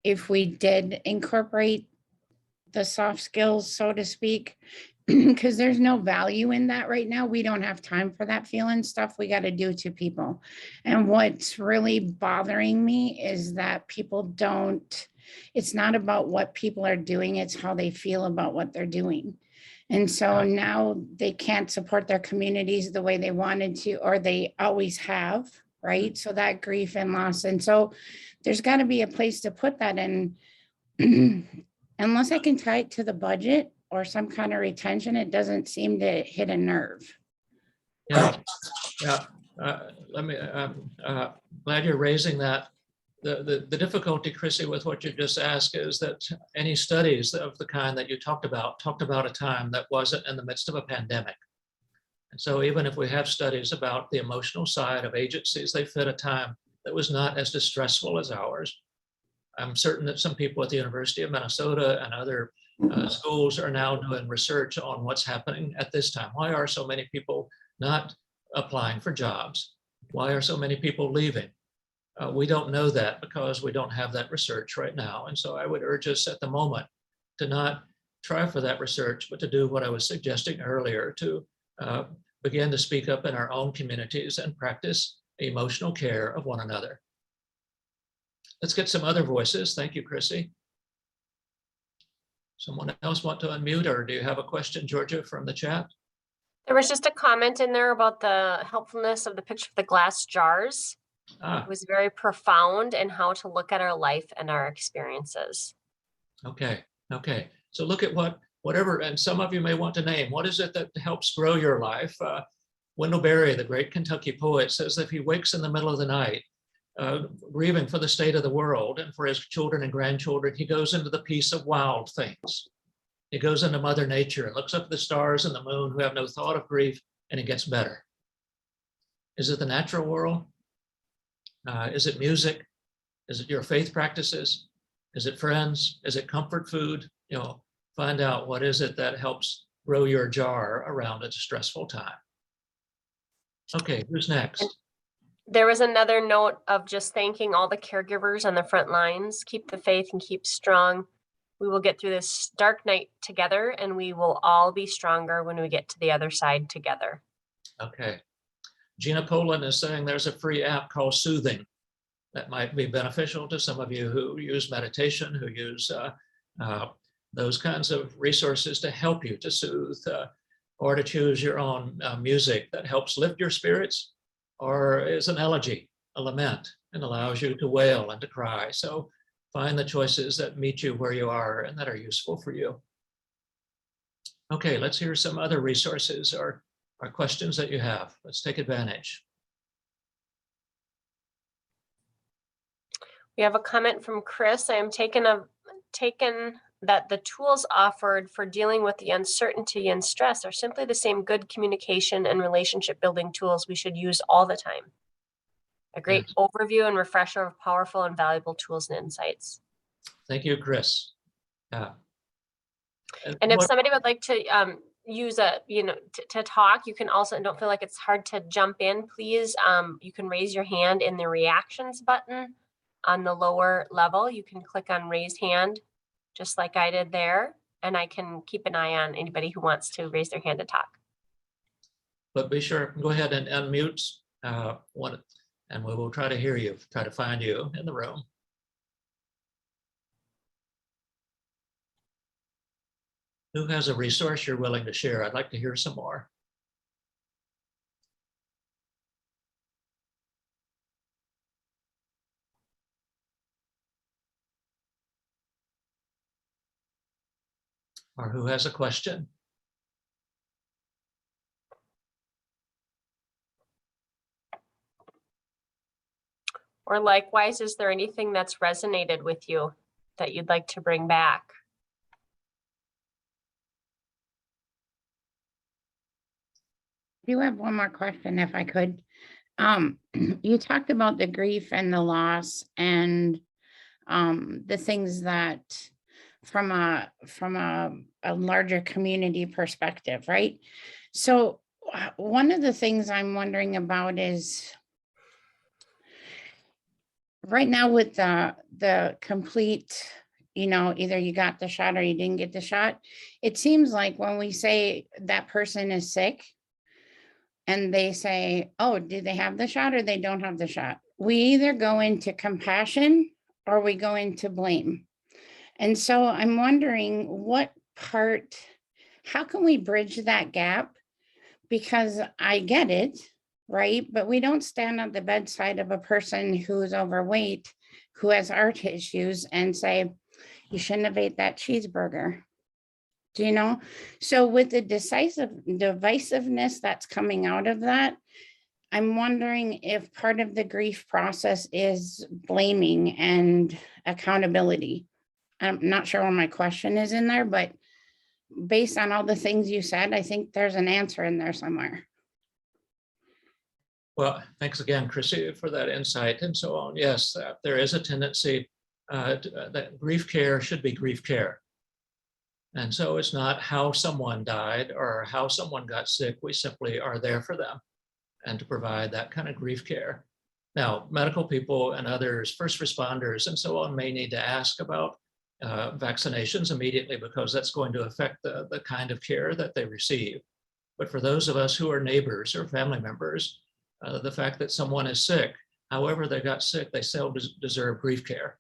if we did incorporate the soft skills, so to speak? Because there's no value in that right now. We don't have time for that feeling stuff we got to do to people. And what's really bothering me is that people don't, it's not about what people are doing, it's how they feel about what they're doing. And so now they can't support their communities the way they wanted to, or they always have, right? So that grief and loss. And so there's got to be a place to put that in. Unless I can tie it to the budget or some kind of retention, it doesn't seem to hit a nerve. Yeah. Glad you're raising that. The difficulty, Chrissy, with what you just asked is that any studies of the kind that you talked about a time that wasn't in the midst of a pandemic. And so even if we have studies about the emotional side of agencies, they fit a time that was not as distressful as ours. I'm certain that some people at the University of Minnesota and other schools are now doing research on what's happening at this time. Why are so many people not applying for jobs? Why are so many people leaving? We don't know that because we don't have that research right now. And so I would urge us at the moment to not try for that research, but to do what I was suggesting earlier, to begin to speak up in our own communities and practice emotional care of one another. Let's get some other voices. Thank you, Chrissy. Someone else want to unmute, or do you have a question, Georgia, from the chat? There was just a comment in there about the helpfulness of the picture of the glass jars. It was very profound in how to look at our life and our experiences. Okay. So look at whatever, and some of you may want to name, what is it that helps grow your life? Wendell Berry, the great Kentucky poet, says that if he wakes in the middle of the night, grieving for the state of the world and for his children and grandchildren, he goes into the peace of wild things. He goes into Mother Nature and looks up at the stars and the moon who have no thought of grief, and it gets better. Is it the natural world? Is it music? Is it your faith practices? Is it friends? Is it comfort food? Find out what is it that helps grow your jar around a stressful time. Okay, who's next? There was another note of just thanking all the caregivers on the front lines. Keep the faith and keep strong. We will get through this dark night together, and we will all be stronger when we get to the other side together. Okay. Gina Poland is saying there's a free app called Soothing that might be beneficial to some of you who use meditation, who use those kinds of resources to help you to soothe, or to choose your own music that helps lift your spirits, or is an elegy, a lament, and allows you to wail and to cry. So find the choices that meet you where you are and that are useful for you. Okay, let's hear some other resources or questions that you have. Let's take advantage. We have a comment from Chris. I am taken that the tools offered for dealing with the uncertainty and stress are simply the same good communication and relationship building tools we should use all the time. A great overview and refresher of powerful and valuable tools and insights. Thank you, Chris. And if somebody would like to use to talk, you can also, and don't feel like it's hard to jump in, please, you can raise your hand in the reactions button on the lower level. You can click on raise hand, just like I did there, and I can keep an eye on anybody who wants to raise their hand to talk. But be sure, go ahead and unmute and we will try to hear you, try to find you in the room. Who has a resource you're willing to share? I'd like to hear some more. Or who has a question? Or likewise, is there anything that's resonated with you that you'd like to bring back? I do have one more question, if I could. You talked about the grief and the loss and the things that from a larger community perspective, right? So one of the things I'm wondering about is right now with the complete, either you got the shot or you didn't get the shot, it seems like when we say that person is sick and they say, oh, did they have the shot or they don't have the shot? We either go into compassion or we go into blame. And so I'm wondering how can we bridge that gap? Because I get it, right? But we don't stand at the bedside of a person who is overweight, who has heart issues and say, you shouldn't have ate that cheeseburger. Do you know? So with the divisiveness that's coming out of that, I'm wondering if part of the grief process is blaming and accountability. I'm not sure what my question is in there, but based on all the things you said, I think there's an answer in there somewhere. Well, thanks again, Chrissy, for that insight and so on. Yes, there is a tendency that grief care should be grief care. And so it's not how someone died or how someone got sick. We simply are there for them. and to provide that kind of grief care. Now, medical people and others, first responders and so on, may need to ask about vaccinations immediately because that's going to affect the kind of care that they receive. But for those of us who are neighbors or family members, the fact that someone is sick, however they got sick, they still deserve grief care.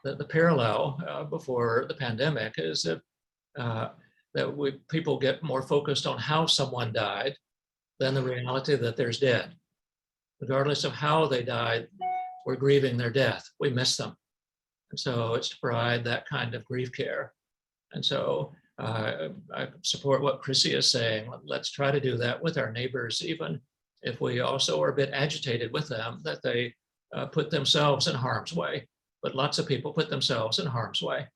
The parallel before the pandemic is that people get more focused on how someone died than the reality that there's dead. Regardless of how they died, we're grieving their death. We miss them. And so it's to provide that kind of grief care. And so I support what Chrissy is saying. Let's try to do that with our neighbors, even if we also are a bit agitated with them that they put themselves in harm's way. But lots of people put themselves in harm's way.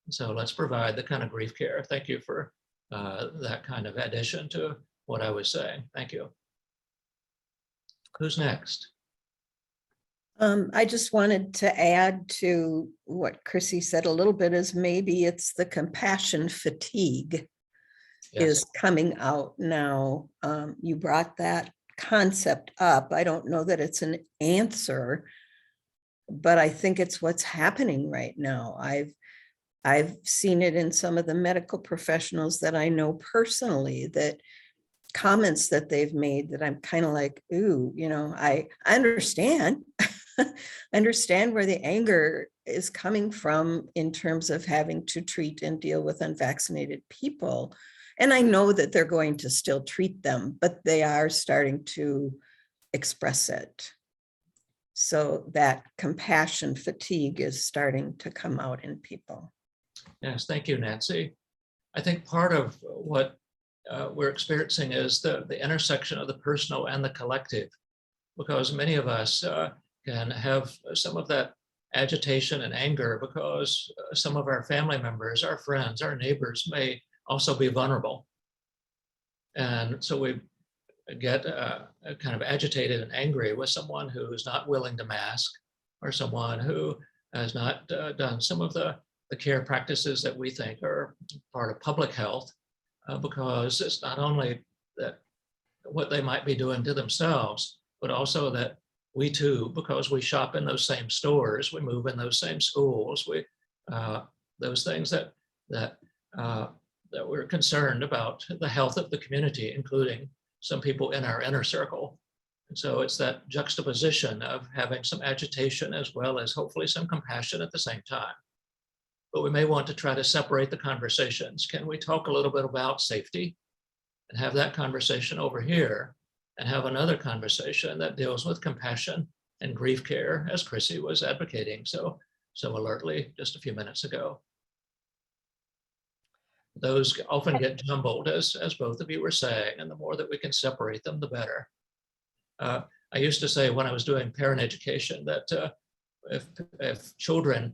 So let's provide the kind of grief care. Thank you for that kind of addition to what I was saying. Thank you. Who's next? I just wanted to add to what Chrissy said a little bit, is maybe it's the compassion fatigue is coming out now. You brought that concept up. I don't know that it's an answer, but I think it's what's happening right now. I've seen it in some of the medical professionals that I know personally, that comments that they've made that I'm kind of like, ooh, I understand. I understand where the anger is coming from in terms of having to treat and deal with unvaccinated people. And I know that they're going to still treat them, but they are starting to express it. So that compassion fatigue is starting to come out in people. Yes, thank you, Nancy. I think part of what we're experiencing is the intersection of the personal and the collective, because many of us can have some of that agitation and anger because some of our family members, our friends, our neighbors may also be vulnerable. And so we get kind of agitated and angry with someone who is not willing to mask, or someone who has not done some of the care practices that we think are part of public health, because it's not only that what they might be doing to themselves, but also that we too, because we shop in those same stores, we move in those same schools, those things that we're concerned about the health of the community, including some people in our inner circle. And so it's that juxtaposition of having some agitation as well as hopefully some compassion at the same time. But we may want to try to separate the conversations. Can we talk a little bit about safety and have that conversation over here, and have another conversation that deals with compassion and grief care, as Chrissy was advocating so alertly just a few minutes ago? Those often get jumbled, as both of you were saying, and the more that we can separate them, the better. I used to say when I was doing parent education that if children,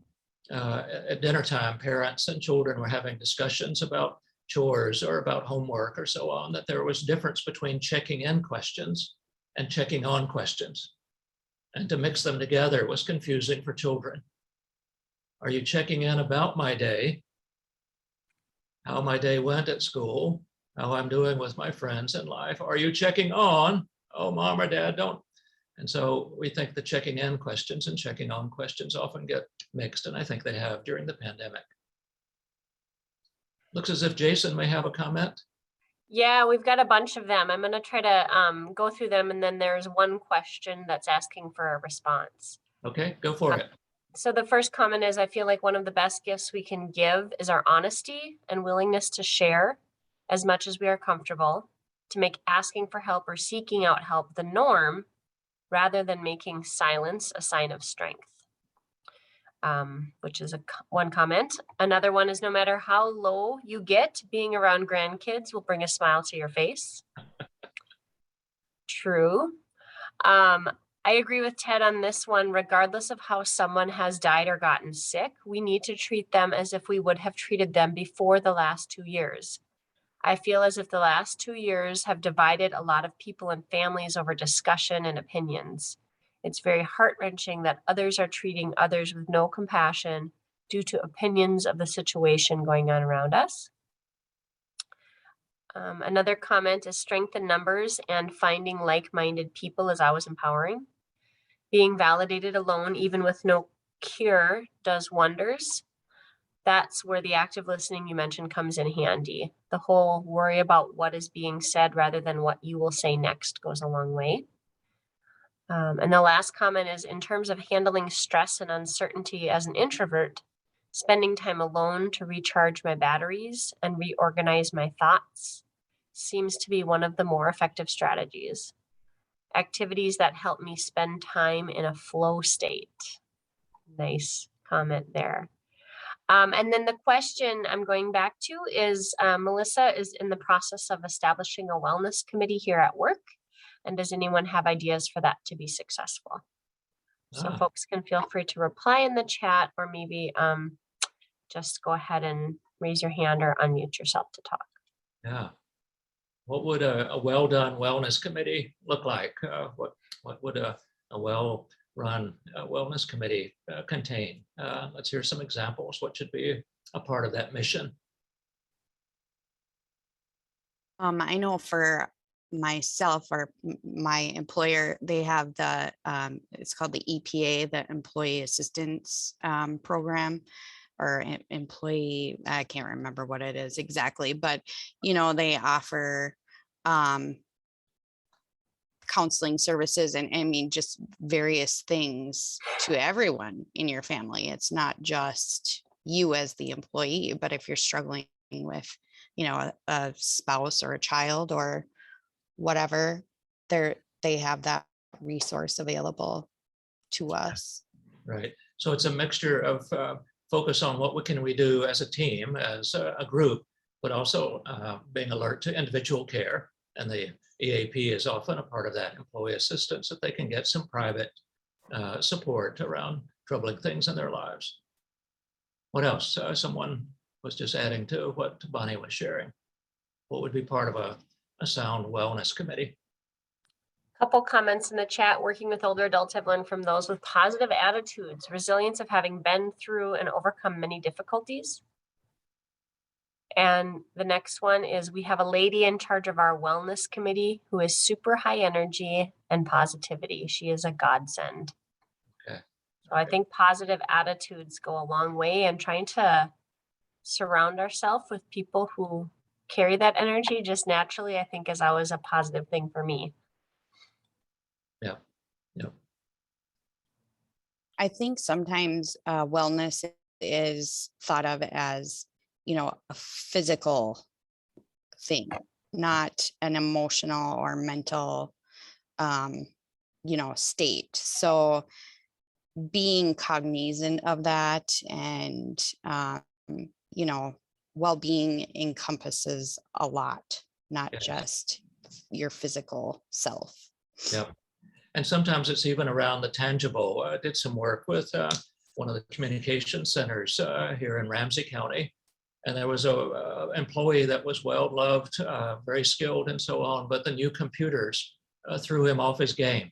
at dinner time, parents and children were having discussions about chores or about homework or so on, that there was difference between checking in questions and checking on questions. And to mix them together was confusing for children. Are you checking in about my day, how my day went at school, how I'm doing with my friends in life? Are you checking on, oh, mom or dad, don't? And so we think the checking in questions and checking on questions often get mixed, and I think they have during the pandemic. Looks as if Jason may have a comment. Yeah, we've got a bunch of them. I'm going to try to go through them, and then there's one question that's asking for a response. Okay, go for it. So the first comment is, I feel like one of the best gifts we can give is our honesty and willingness to share as much as we are comfortable, to make asking for help or seeking out help the norm, rather than making silence a sign of strength. Which is one comment. Another one is, no matter how low you get, being around grandkids will bring a smile to your face. True. I agree with Ted on this one. Regardless of how someone has died or gotten sick, we need to treat them as if we would have treated them before the last 2 years. I feel as if the last 2 years have divided a lot of people and families over discussion and opinions. It's very heart-wrenching that others are treating others with no compassion due to opinions of the situation going on around us. Another comment is strength in numbers and finding like-minded people is always empowering. Being validated alone, even with no cure, does wonders. That's where the active listening you mentioned comes in handy. The whole worry about what is being said rather than what you will say next goes a long way. And the last comment is in terms of handling stress and uncertainty as an introvert, spending time alone to recharge my batteries and reorganize my thoughts seems to be one of the more effective strategies. Activities that help me spend time in a flow state. Nice comment there. And then the question I'm going back to is, Melissa is in the process of establishing a wellness committee here at work. And does anyone have ideas for that to be successful? So folks can feel free to reply in the chat or maybe just go ahead and raise your hand or unmute yourself to talk. Yeah. What would a well-done wellness committee look like? What would a well-run wellness committee contain? Let's hear some examples. What should be a part of that mission? I know for myself or my employer, they have the, it's called the EPA, the Employee Assistance Program, or employee, I can't remember what it is exactly, but you know, they offer counseling services and I mean, just various things to everyone in your family. It's not just you as the employee, but if you're struggling with, you know, a spouse or a child or whatever, they have that resource available to us. Right. So it's a mixture of focus on what can we do as a team, as a group, but also being alert to individual care. And the EAP is often a part of that, employee assistance, if they can get some private support around troubling things in their lives. What else? Someone was just adding to what Bonnie was sharing. What would be part of a sound wellness committee? Couple comments in the chat. Working with older adults, I've learned from those with positive attitudes, resilience of having been through and overcome many difficulties. And the next one is we have a lady in charge of our wellness committee who is super high energy and positivity. She is a godsend. Okay. So I think positive attitudes go a long way, and trying to surround ourselves with people who carry that energy just naturally, I think is always a positive thing for me. Yeah. Yeah. I think sometimes wellness is thought of as, you know, a physical thing, not an emotional or mental, you know, state. So being cognizant of that and, you know, well-being encompasses a lot, not just your physical self. Yeah. And sometimes it's even around the tangible. I did some work with one of the communication centers here in Ramsey County. And there was a employee that was well loved, very skilled and so on, but the new computers threw him off his game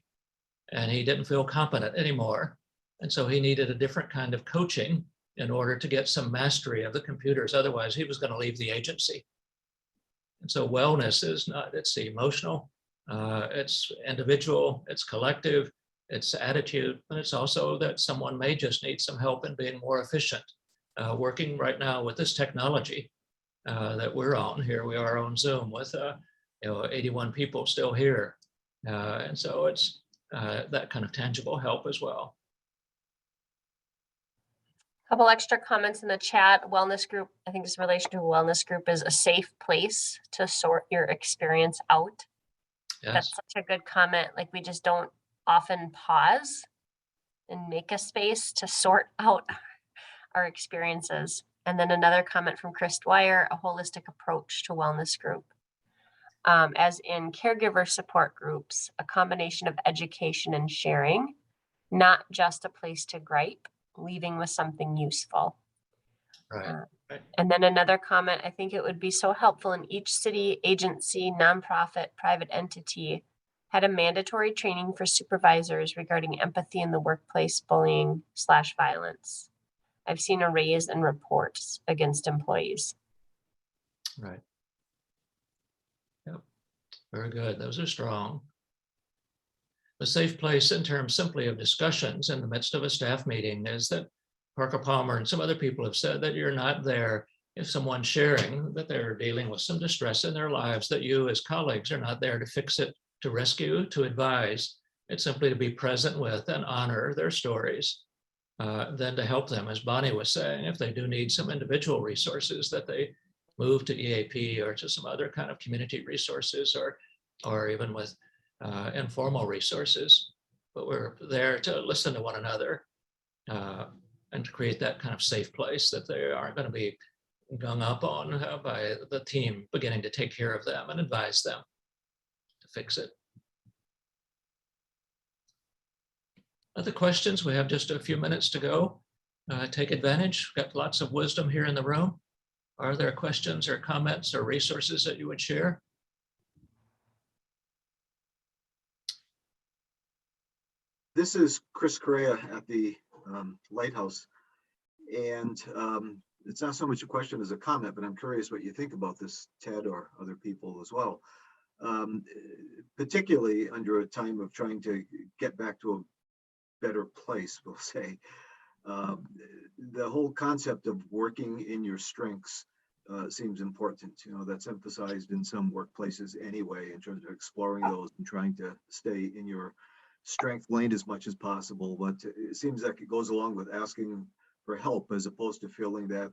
and he didn't feel competent anymore. And so he needed a different kind of coaching in order to get some mastery of the computers. Otherwise he was going to leave the agency. And so wellness is not, it's emotional, it's individual, it's collective, it's attitude, and it's also that someone may just need some help in being more efficient. Working right now with this technology that we're on here, we are on Zoom with 81 people still here, and so it's that kind of tangible help as well. Couple extra comments in the chat. Wellness group, I think this relation to a wellness group is a safe place to sort your experience out. Yes. That's such a good comment. Like we just don't often pause and make a space to sort out our experiences. And then another comment from Chris Dwyer, a holistic approach to wellness group. As in caregiver support groups, a combination of education and sharing, not just a place to gripe, leaving with something useful. Right. Right. And then another comment, I think it would be so helpful in each city, agency, nonprofit, private entity had a mandatory training for supervisors regarding empathy in the workplace, bullying / violence. I've seen a raise in reports against employees. Right. Very good. Those are strong. The safe place in terms simply of discussions in the midst of a staff meeting is that Parker Palmer and some other people have said that you're not there if someone's sharing that they're dealing with some distress in their lives, that you as colleagues are not there to fix it, to rescue, to advise. It's simply to be present with and honor their stories, then to help them, as Bonnie was saying, if they do need some individual resources, that they move to EAP or to some other kind of community resources, or even with informal resources. But we're there to listen to one another and to create that kind of safe place that they aren't going to be gung up on by the team beginning to take care of them and advise them to fix it. Other questions? We have just a few minutes to go. Take advantage. We've got lots of wisdom here in the room. Are there questions or comments or resources that you would share? This is Chris Correa at the Lighthouse. And it's not so much a question as a comment, but I'm curious what you think about this, Ted, or other people as well. Particularly under a time of trying to get back to a better place, we'll say. The whole concept of working in your strengths seems important. You know, that's emphasized in some workplaces anyway, in terms of exploring those and trying to stay in your strength lane as much as possible. But it seems like it goes along with asking for help, as opposed to feeling that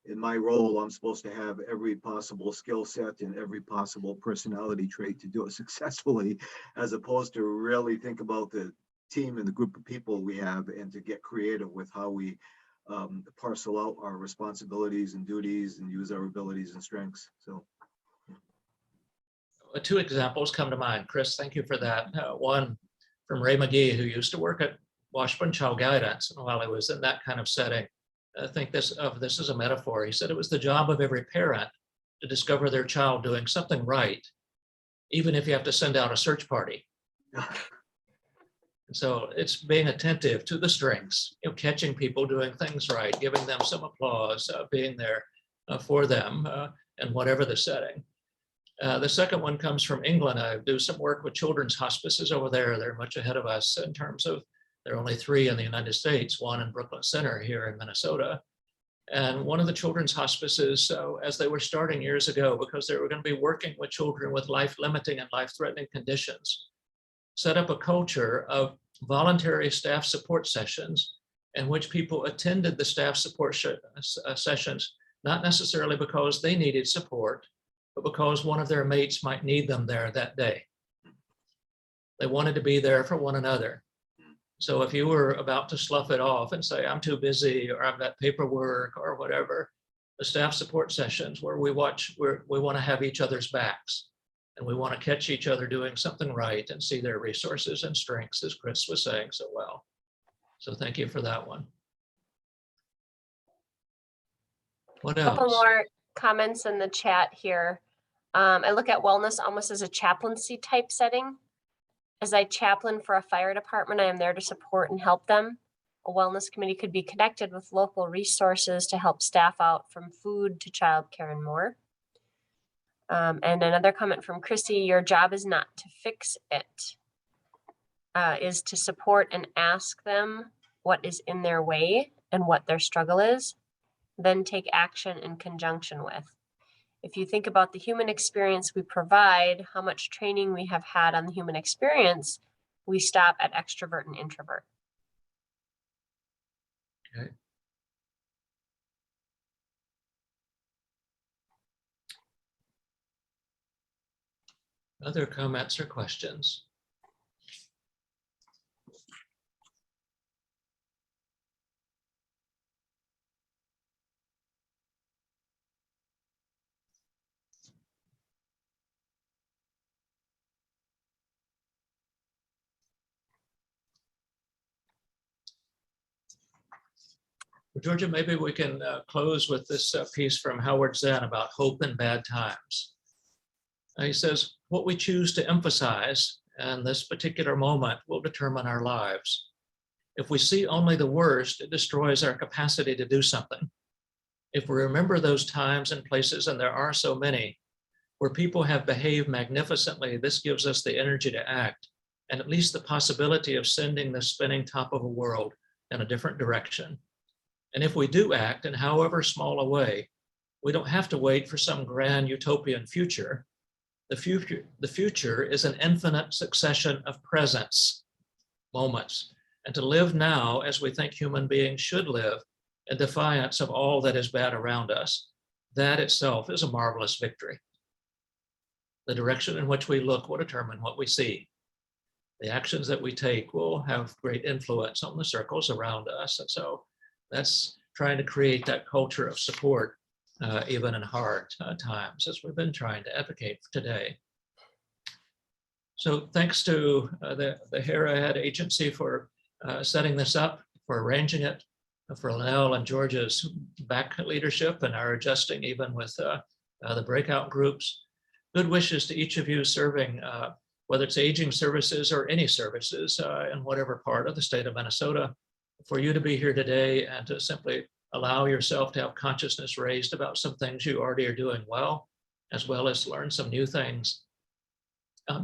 in my role, I'm supposed to have every possible skill set and every possible personality trait to do it successfully, as opposed to really think about the team and the group of people we have, and to get creative with how we parcel out our responsibilities and duties and use our abilities and strengths. So two examples come to mind. Chris, thank you for that. One from Ray McGee, who used to work at Washburn Child Guidance, and while he was in that kind of setting, I think this is a metaphor. He said it was the job of every parent to discover their child doing something right, even if you have to send out a search party. So it's being attentive to the strengths, you know, catching people doing things right, giving them some applause, being there for them in whatever the setting. The second one comes from England. I do some work with children's hospices over there. They're much ahead of us in terms of, there are only 3 in the United States, 1 in Brooklyn Center here in Minnesota. And one of the children's hospices, as they were starting years ago, because they were going to be working with children with life-limiting and life-threatening conditions, set up a culture of voluntary staff support sessions in which people attended the staff support sessions, not necessarily because they needed support, but because one of their mates might need them there that day. They wanted to be there for one another. So if you were about to slough it off and say, I'm too busy, or I've got paperwork or whatever, the staff support sessions where we want to have each other's backs. And we want to catch each other doing something right and see their resources and strengths, as Chris was saying so well. So thank you for that one. What else? A couple more comments in the chat here. I look at wellness almost as a chaplaincy type setting. As I chaplain for a fire department, I am there to support and help them. A wellness committee could be connected with local resources to help staff out, from food to childcare and more. And another comment from Chrissy, your job is not to fix it, is to support and ask them what is in their way and what their struggle is, then take action in conjunction with. If you think about the human experience we provide, how much training we have had on the human experience, we stop at extrovert and introvert. Okay. Other comments or questions? Georgia, maybe we can close with this piece from Howard Zinn about hope in bad times. He says, what we choose to emphasize in this particular moment will determine our lives. If we see only the worst, it destroys our capacity to do something. If we remember those times and places, and there are so many, where people have behaved magnificently, this gives us the energy to act and at least the possibility of sending the spinning top of a world in a different direction. And if we do act in however small a way, we don't have to wait for some grand utopian future. The future is an infinite succession of presence, moments, and to live now as we think human beings should live in defiance of all that is bad around us, that itself is a marvelous victory. The direction in which we look will determine what we see. The actions that we take will have great influence on the circles around us. And so that's trying to create that culture of support, even in hard times, as we've been trying to advocate for today. So thanks to the Arrowhead Agency for setting this up, for arranging it, for Lanell and Georgia's back leadership and our adjusting even with the breakout groups. Good wishes to each of you serving, whether it's aging services or any services in whatever part of the state of Minnesota, for you to be here today and to simply allow yourself to have consciousness raised about some things you already are doing well as learn some new things,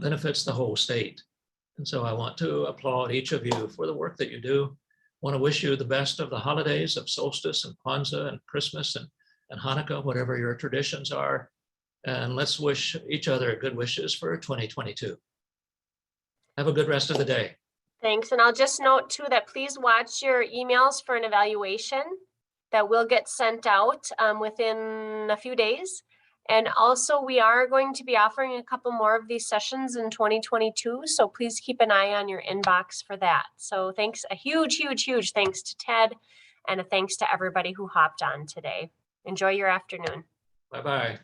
benefits the whole state. And so I want to applaud each of you for the work that you do. I want to wish you the best of the holidays of solstice and Kwanzaa and Christmas and Hanukkah, whatever your traditions are. And let's wish each other good wishes for 2022. Have a good rest of the day. Thanks. And I'll just note too that please watch your emails for an evaluation that will get sent out within a few days. And also we are going to be offering a couple more of these sessions in 2022. So please keep an eye on your inbox for that. So thanks, a huge thanks to Ted, and a thanks to everybody who hopped on today. Enjoy your afternoon. Bye-bye.